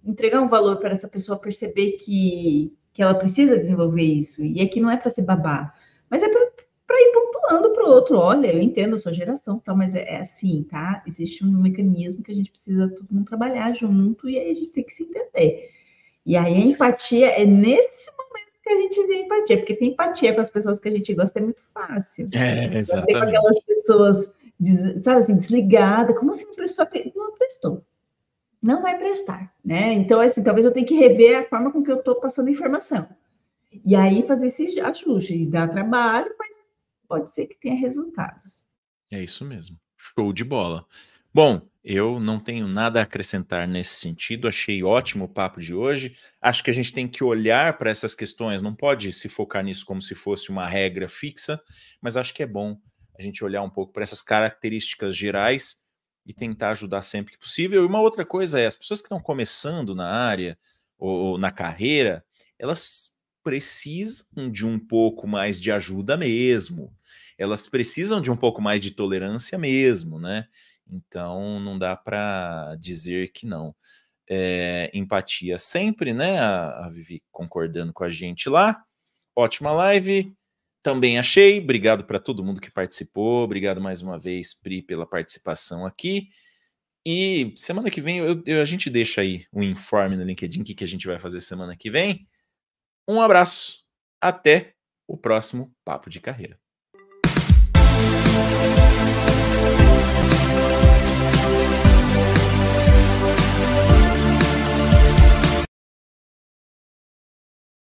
entregar um valor para essa pessoa perceber que ela precisa desenvolver isso. E aqui não é para ser babá, mas é para ir pontuando para o outro. Olha, eu entendo a sua geração, tá, mas é assim, tá? Existe um mecanismo que a gente precisa todo mundo trabalhar junto e aí a gente tem que se entender. E aí a empatia é nesse momento que a gente vê empatia, porque ter empatia com as pessoas que a gente gosta é muito fácil. Ter com aquelas Exatamente. pessoas, sabe assim, desligadas, como assim não prestou? Não prestou. Não vai prestar, né? Então, assim, talvez eu tenha que rever a forma com que eu estou passando informação. E aí fazer esse ajuste, e dar trabalho, mas pode ser que tenha resultados. É isso mesmo. Show de bola. Bom, eu não tenho nada a acrescentar nesse sentido. Achei ótimo o papo de hoje. Acho que a gente tem que olhar para essas questões, não pode se focar nisso como se fosse uma regra fixa, mas acho que é bom a gente olhar um pouco para essas características gerais e tentar ajudar sempre que possível. E uma outra coisa é, as pessoas que estão começando na área ou na carreira, elas precisam de um pouco mais de ajuda mesmo. Elas precisam de um pouco mais de tolerância mesmo, né? Então não dá para dizer que não. Empatia sempre, né? A Vivi concordando com a gente lá. Ótima live. Também achei. Obrigado para todo mundo que participou. Obrigado mais uma vez, Pri, pela participação aqui. E semana que vem a gente deixa aí um informe no LinkedIn, o que a gente vai fazer semana que vem. Um abraço. Até o próximo Papo de Carreira.